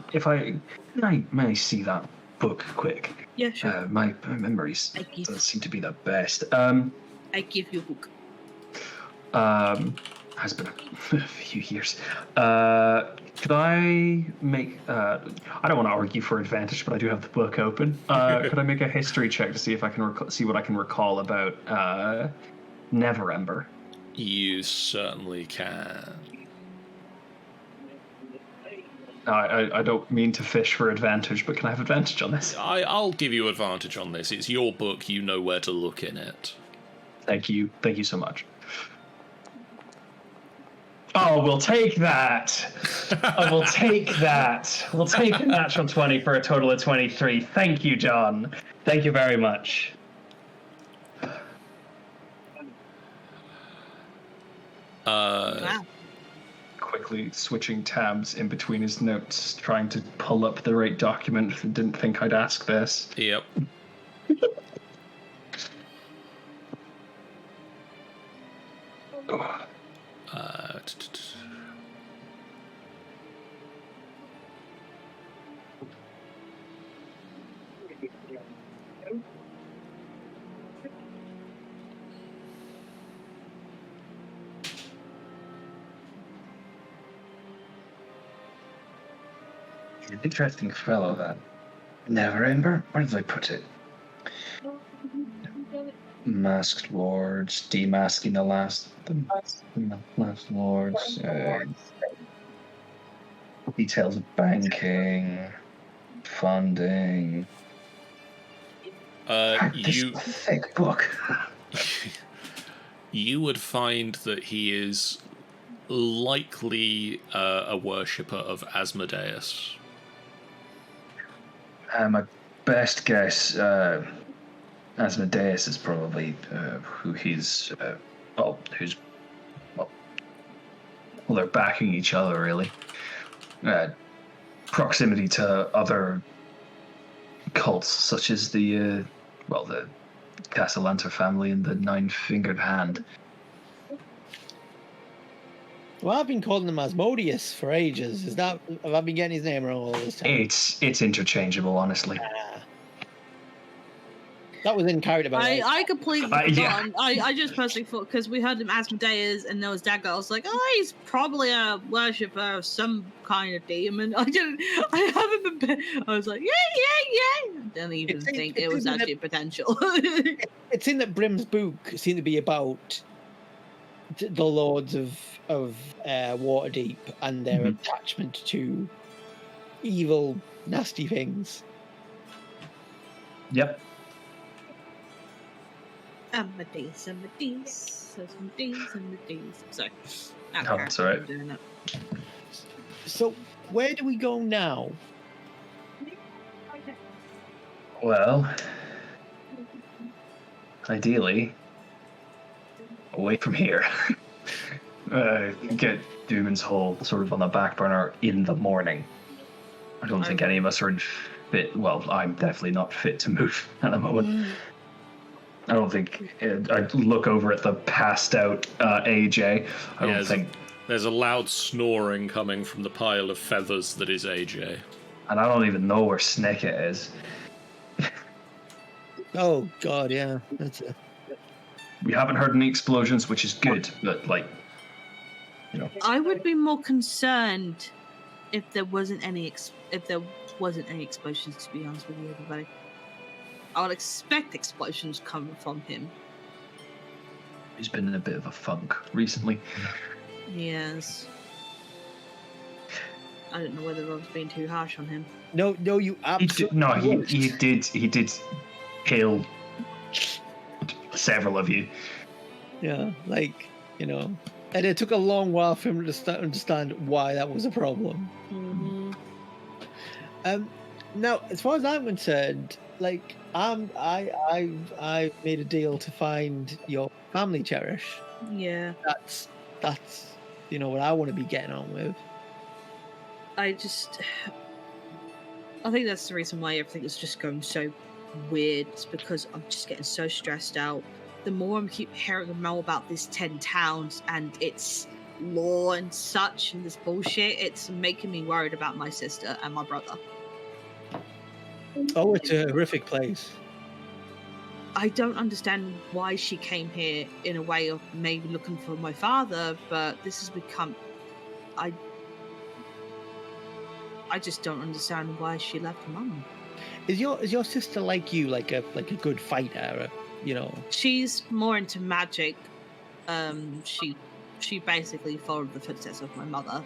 May I see that book quick? Yeah, sure. My memories don't seem to be the best. I give you a book. Has been a few years. Could I make? I don't want to argue for advantage, but I do have the book open. Could I make a history check to see if I can see what I can recall about Neverember? You certainly can. I don't mean to fish for advantage, but can I have advantage on this? I'll give you advantage on this. It's your book. You know where to look in it. Thank you so much. Oh, we'll take that. I will take that. We'll take a natural 20 for a total of 23. Thank you, John. Thank you very much. Wow. Quickly switching tabs in between his notes, trying to pull up the right document. Didn't think I'd ask this. Yep. He's an interesting fellow, that. Never Ember? Where did I put it? Masked Lords, demasking the last Lords, details of banking, funding. This thick book. You would find that he is likely a worshipper of Asmodeus. My best guess, Asmodeus is probably who he's, they're backing each other, really. Proximity to other cults, such as the Castellanter family and the Nine-Fingered Hand. Well, I've been calling him Asmodeus for ages. Have I been getting his name wrong all this time? It's interchangeable, honestly. That was in character. I completely forgot. Yeah. I just personally thought, because we heard him Asmodeus and Noah's dagger, I was like, oh, he's probably a worshipper of some kind of demon. I haven't been. I was like, yeah. Didn't even think it was actually potential. It's in that Brim's book seemed to be about the lords of Waterdeep and their attachment to evil, nasty things. Yep. Amadeus. Sorry. That's all right. So, where do we go now? Well, ideally, away from here. Get Dooman's Hole sort of on the back burner in the morning. I don't think any of us are fit. Well, I'm definitely not fit to move at the moment. I don't think I'd look over at the passed out AJ. I don't think. There's a loud snoring coming from the pile of feathers that is AJ. And I don't even know where Snicket is. Oh God, yeah, that's it. We haven't heard any explosions, which is good, but I would be more concerned if there wasn't any explosions. To be honest with you, everybody, I would expect explosions coming from him. He's been in a bit of a funk recently. Yes. I don't know whether I was being too harsh on him. No, you absolutely. He did kill several of you. Yeah, and it took a long while for him to understand why that was a problem. Mm-hmm. Now, as far as I'm concerned, I made a deal to find your family, Cherish. Yeah. That's what I want to be getting on with. I think that's the reason why everything is just going so weird. It's because I'm just getting so stressed out. The more I keep hearing more about these 10 towns and its law and such and this bullshit, it's making me worried about my sister and my brother. Oh, it's a horrific place. I don't understand why she came here in a way of maybe looking for my father, but this has become... I just don't understand why she left mum. Is your sister like you, like a good fighter? She's more into magic. She basically followed the footsteps of my mother.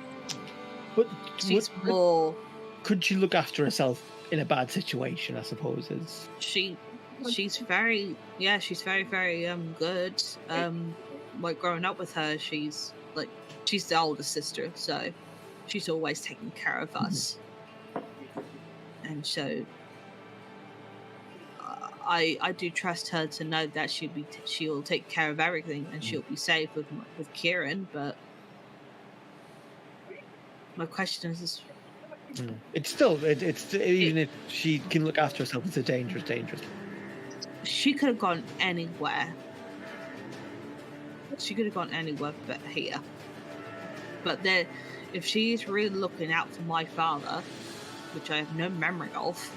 But She's more. could she look after herself in a bad situation? I suppose is. She's very very good. Like growing up with her, she's the older sister, so she's always taking care of us, and so I do trust her to know that she'll take care of everything and she'll be safe with Kieran. But my question is, It's still even if she can look after herself, it's a dangerous. she could have gone anywhere. She could have gone anywhere but here. But if she's really looking out for my father, which I have no memory of,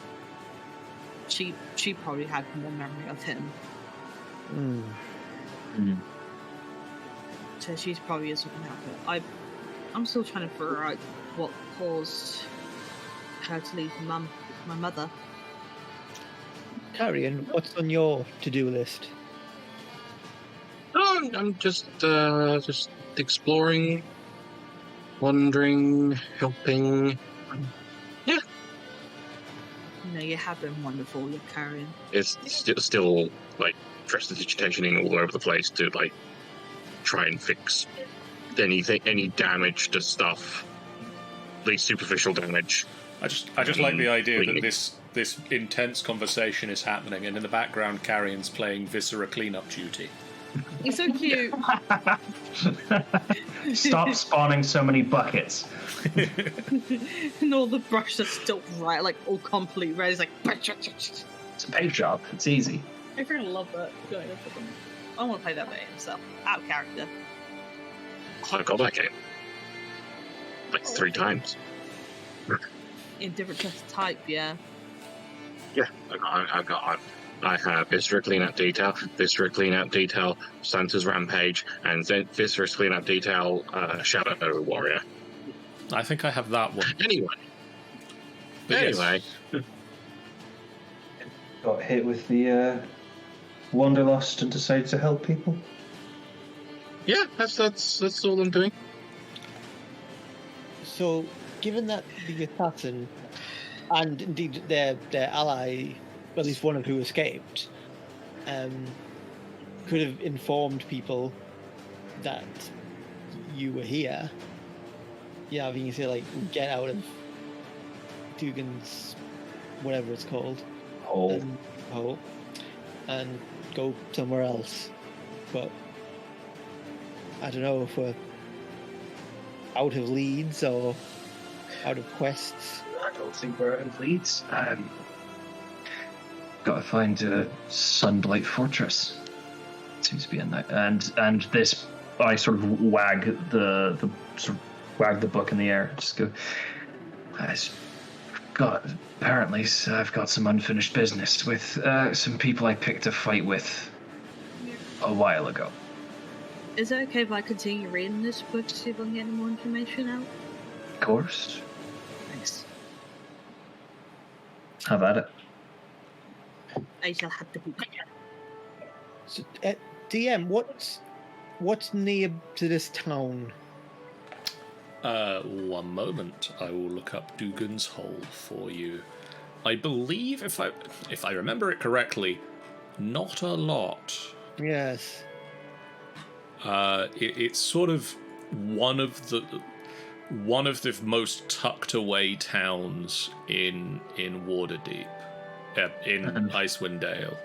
she probably had more memory of him. So she's probably is looking out for it. I'm still trying to figure out what caused her to leave my mother. Carrion, what's on your to-do list? Oh, I'm just exploring, wandering, helping. Yeah. You have been wonderful. You're carrying. It's still like prestidigitationing all over the place to like try and fix any damage to stuff, at least superficial damage. I just like the idea that this intense conversation is happening, and in the background, Carrion's playing Viscera cleanup duty. He's so cute. Stop spawning so many buckets. And all the brushes are still right, like all complete red. It's like. It's a paint job. It's easy. I freaking love that. I want to play that game myself. Out of character. I got that game like 3 times. In different type, yeah. Yeah, I have Viscera Cleanup Detail, Viscera Cleanup Detail, Santa's Rampage, and then Viscera Cleanup Detail, Shadow Warrior. I think I have that one. Anyway. Yes. Got hit with the Wanderlust and decided to help people. Yeah, that's all I'm doing. So, given that the assassin and indeed their ally, at least one of who escaped, could have informed people that you were here. Yeah, I mean, you say like get out of Dugan's whatever it's called hole and go somewhere else. But I don't know if we're out of leads or out of quests. I don't think we're out of leads. Gotta find Sunblight Fortress. Seems to be in there. And this, I sort of wag the book in the air. Just go. Apparently, I've got some unfinished business with some people I picked a fight with a while ago. Is it okay if I continue reading this book to see if I can get any more information out? Of course. Thanks. Have at it. I shall have the book. So, DM, what's near to this town? One moment. I will look up Dugan's Hole for you. I believe, if I remember it correctly, not a lot. Yes. It's sort of one of the most tucked away towns in Waterdeep, in Icewind Dale.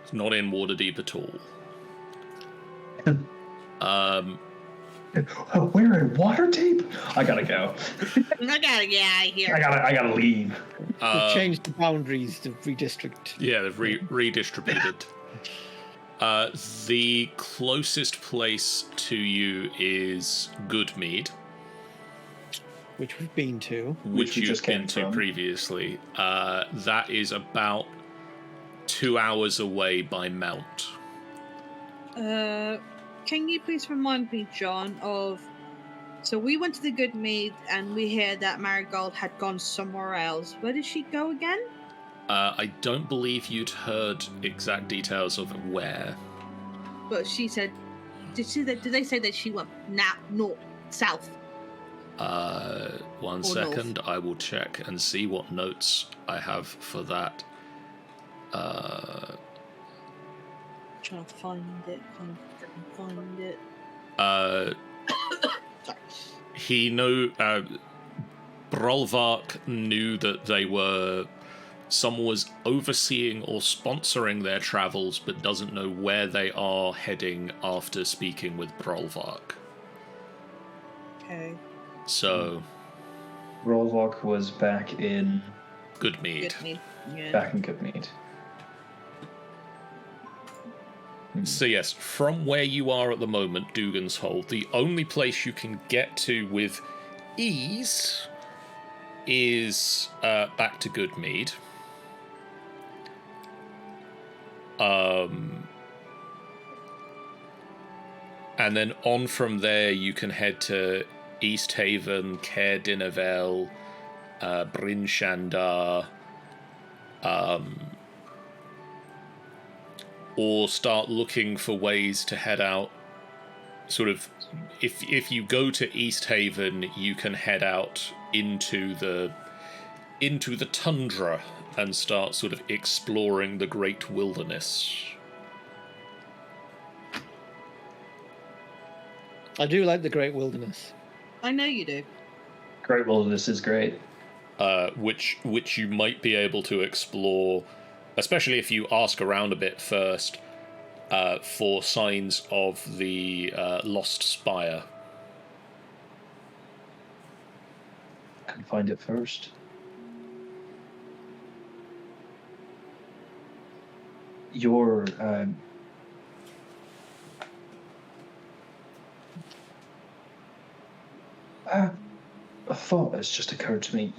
It's not in Waterdeep at all. We're in Waterdeep? I gotta go. I gotta get out of here. I gotta leave. We've changed the boundaries to redistrict. Yeah, they've redistributed. The closest place to you is Goodmead, Which we've been to. which we you've just been came to from. previously. That is about 2 hours away by mount. Can you please remind me, John, of... So we went to the Goodmead and we heard that Marigold had gone somewhere else. Where did she go again? I don't believe you'd heard exact details of where. But she said... Did they say that she went north, south? One Or second, I will check and see what notes I have for that. Trying to find it. Find it. Sorry. He knew. Brolvark knew that they were. Someone was overseeing or sponsoring their travels, but doesn't know where they are heading after speaking with Brolvark. Okay. So. Rolvok was back in Goodmead. Yeah. back in Goodmead. So yes, from where you are at the moment, Dugan's Hold, the only place you can get to with ease is back to Goodmead. And then on from there, you can head to East Haven, Caer Dinevel, Bryn Shandar, or start looking for ways to head out. Sort of, if you go to East Haven, you can head out into the tundra and start sort of exploring the great wilderness. I do like the Great Wilderness. I know you do. Great Wilderness is great. Which you might be able to explore, especially if you ask around a bit first, for signs of the lost spire. Can find it first. Your a thought has just occurred to me.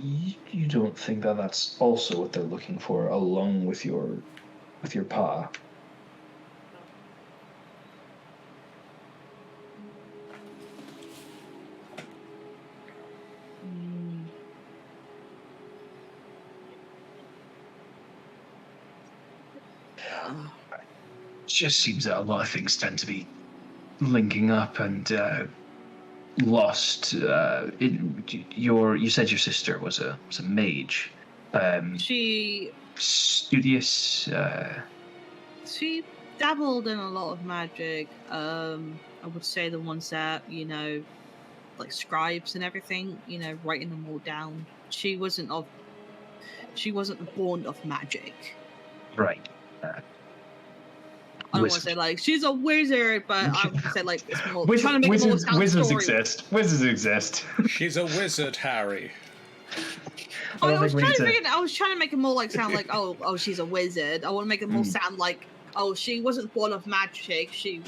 You don't think that that's also what they're looking for, along with your pa? It just seems that a lot of things tend to be linking up and lost. You said your sister was a mage. She Studious. She dabbled in a lot of magic. I would say the ones that, like scribes and everything, writing them all down. She wasn't born of magic. Right. I don't want to say like she's a wizard, but I would say like it's more trying to make it more sound wizards story. exist. Wizards exist. She's a wizard, Harry. I was trying to make it more like sound like oh she's a wizard. I want to make it more sound like she wasn't born of magic. She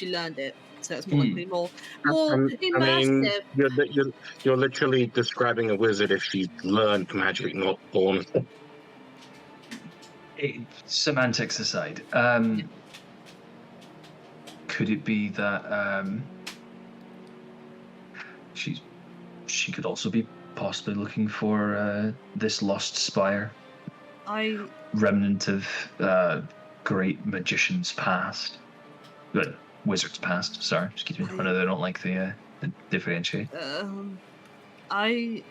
learned it. So it's more likely more immersive. I mean, you're literally describing a wizard if she's learned magic, not born. Semantics aside, could it be that she could also be possibly looking for this lost spire? Remnant of great magician's past, but wizard's past. Sorry, excuse me. I know they don't like the differentiate. I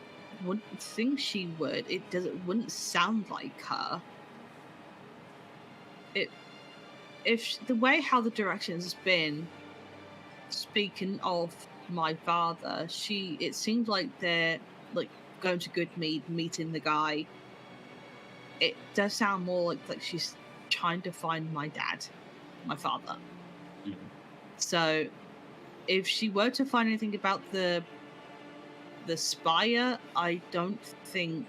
wouldn't think she would. It wouldn't sound like her. If the way how the directions has been, speaking of my father, it seems like they're like going to Goodmead, meeting the guy. It does sound more like she's trying to find my dad, my father. Mm-hmm. So if she were to find anything about the spire, I don't think.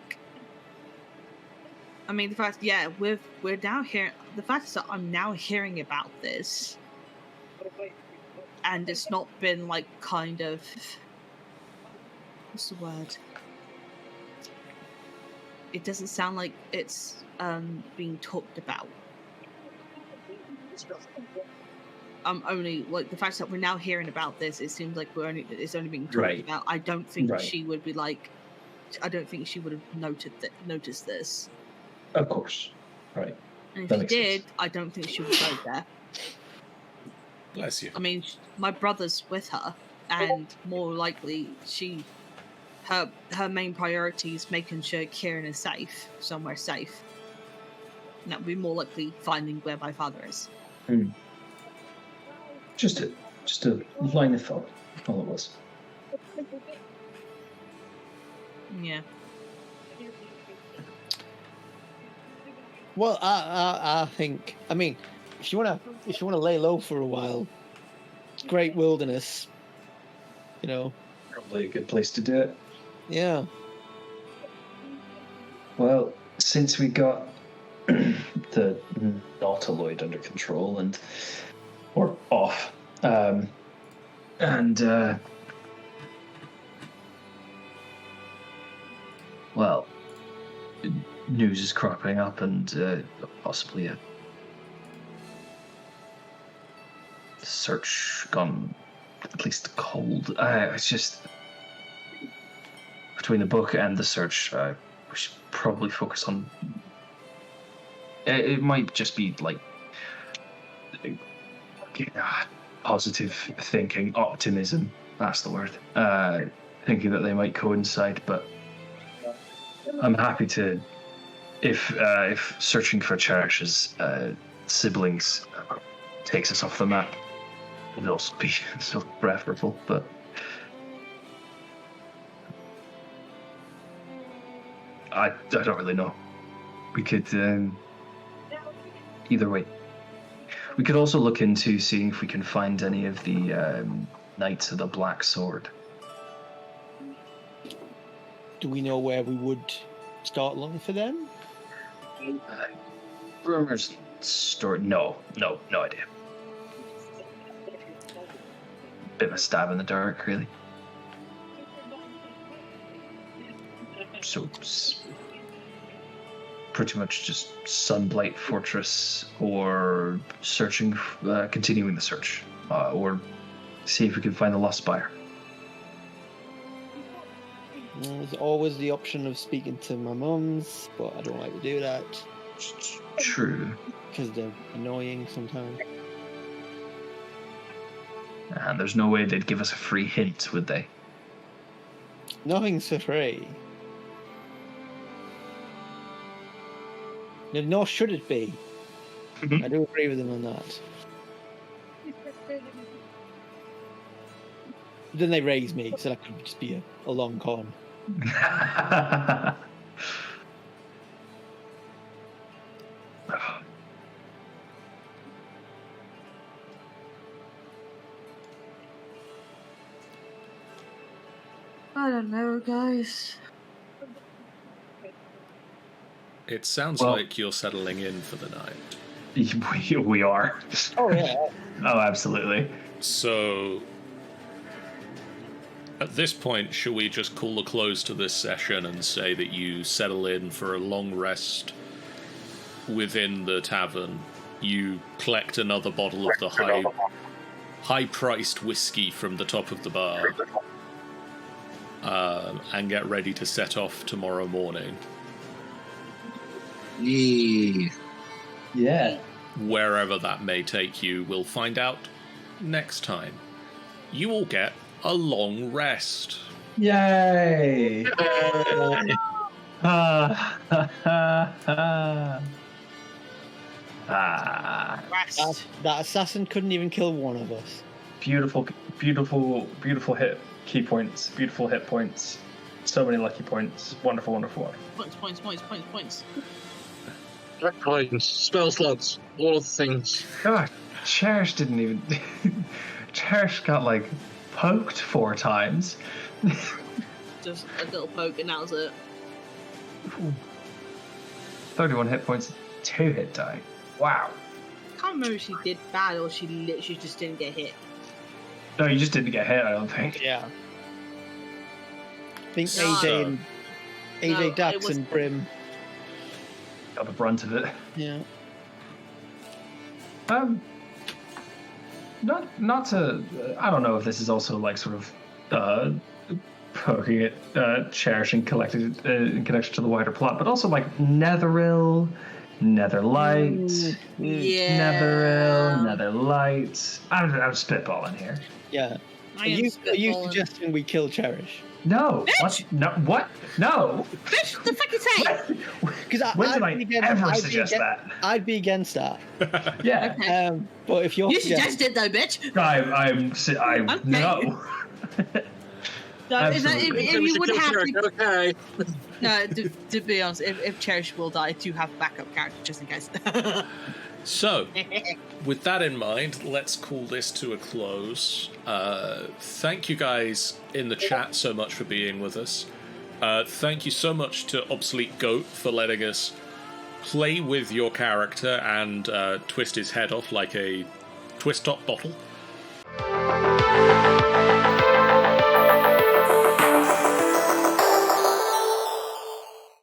I mean, the fact, we're now hearing. The fact is that I'm now hearing about this, and it's not been like kind of. What's the word? It doesn't sound like it's being talked about. Only like the fact that we're now hearing about this. It seems like it's only being talked about. I don't think she would be like. I don't think she would have noticed this. Of course, right. And if she did, I don't think she would go there. Bless you. I mean, my brother's with her. and more likely her main priority is making sure Kieran is safe, somewhere safe. And that would be more likely finding where my father is. Just a line of thought, all it was. Yeah. Well, I think. I mean, if you wanna lay low for a while, great wilderness. You know. Probably a good place to do it. Yeah. Well, since we got the nautiloid under control or off, well, news is cropping up and possibly a search gone at least cold. It's just between the book and the search, we should probably focus on. It might just be like positive thinking, optimism. That's the word. Thinking that they might coincide, but I'm happy to. If searching for Cherish's siblings takes us off the map, it would also be so preferable. But I don't really know. We could either way. We could also look into seeing if we can find any of the Knights of the Black Sword. Do we know where we would start looking for them? Rumors story. No idea. Bit of a stab in the dark, really. So, pretty much just Sunblight Fortress, or searching, continuing the search, or see if we can find the Lost Spire. There's always the option of speaking to my mums, but I don't like to do that. True. Because they're annoying sometimes. And there's no way they'd give us a free hint, would they? Nothing's for free. Nor should it be. I do agree with them on that. But then they raise me, so that could just be a long con. I don't know, guys. It sounds like you're settling in for the night. We are. Oh, yeah. Oh, absolutely. So, at this point, shall we just call a close to this session and say that you settle in for a long rest within the tavern? You collect another bottle of the high-priced whiskey from the top of the bar, and get ready to set off tomorrow morning. Yeah. Wherever that may take you, we'll find out next time. You will get a long rest. Yay! Rest. That assassin couldn't even kill one of us. Beautiful hit key points. Beautiful hit points. So many lucky points. Wonderful, wonderful. Points. Black points, spell slots, all of the things. God, Cherish didn't even. Cherish got like poked 4 times. Just a little poke and that was it. 31 hit points, 2 hit die. Wow. I can't remember if she did bad or she literally just didn't get hit. No, you just didn't get hit, I don't think. Yeah. I think No. AJ Dax and Brim. Got the brunt of it. Yeah. Not to. I don't know if this is also like sort of poking at cherishing collected in connection to the wider plot, but also like Netheril, Netherlight, Yeah. Netheril, Netherlight. I'm spitballing here. Yeah. Are you suggesting we kill Cherish? No. Bitch! What? No. What? No. Bitch, the fuck you say? Because When did I ever suggest that? I'd be against that. Yeah. Okay. But if you're You suggested though, bitch. I'm Okay. no. No, if We you should would kill have Cherish, to, okay. no, to be honest, if Cherish will die, I do have a backup character just in case. So, with that in mind, let's call this to a close. Thank you guys in the chat so much for being with us. Thank you so much to Obsolete Goat for letting us play with your character and twist his head off like a twist top bottle.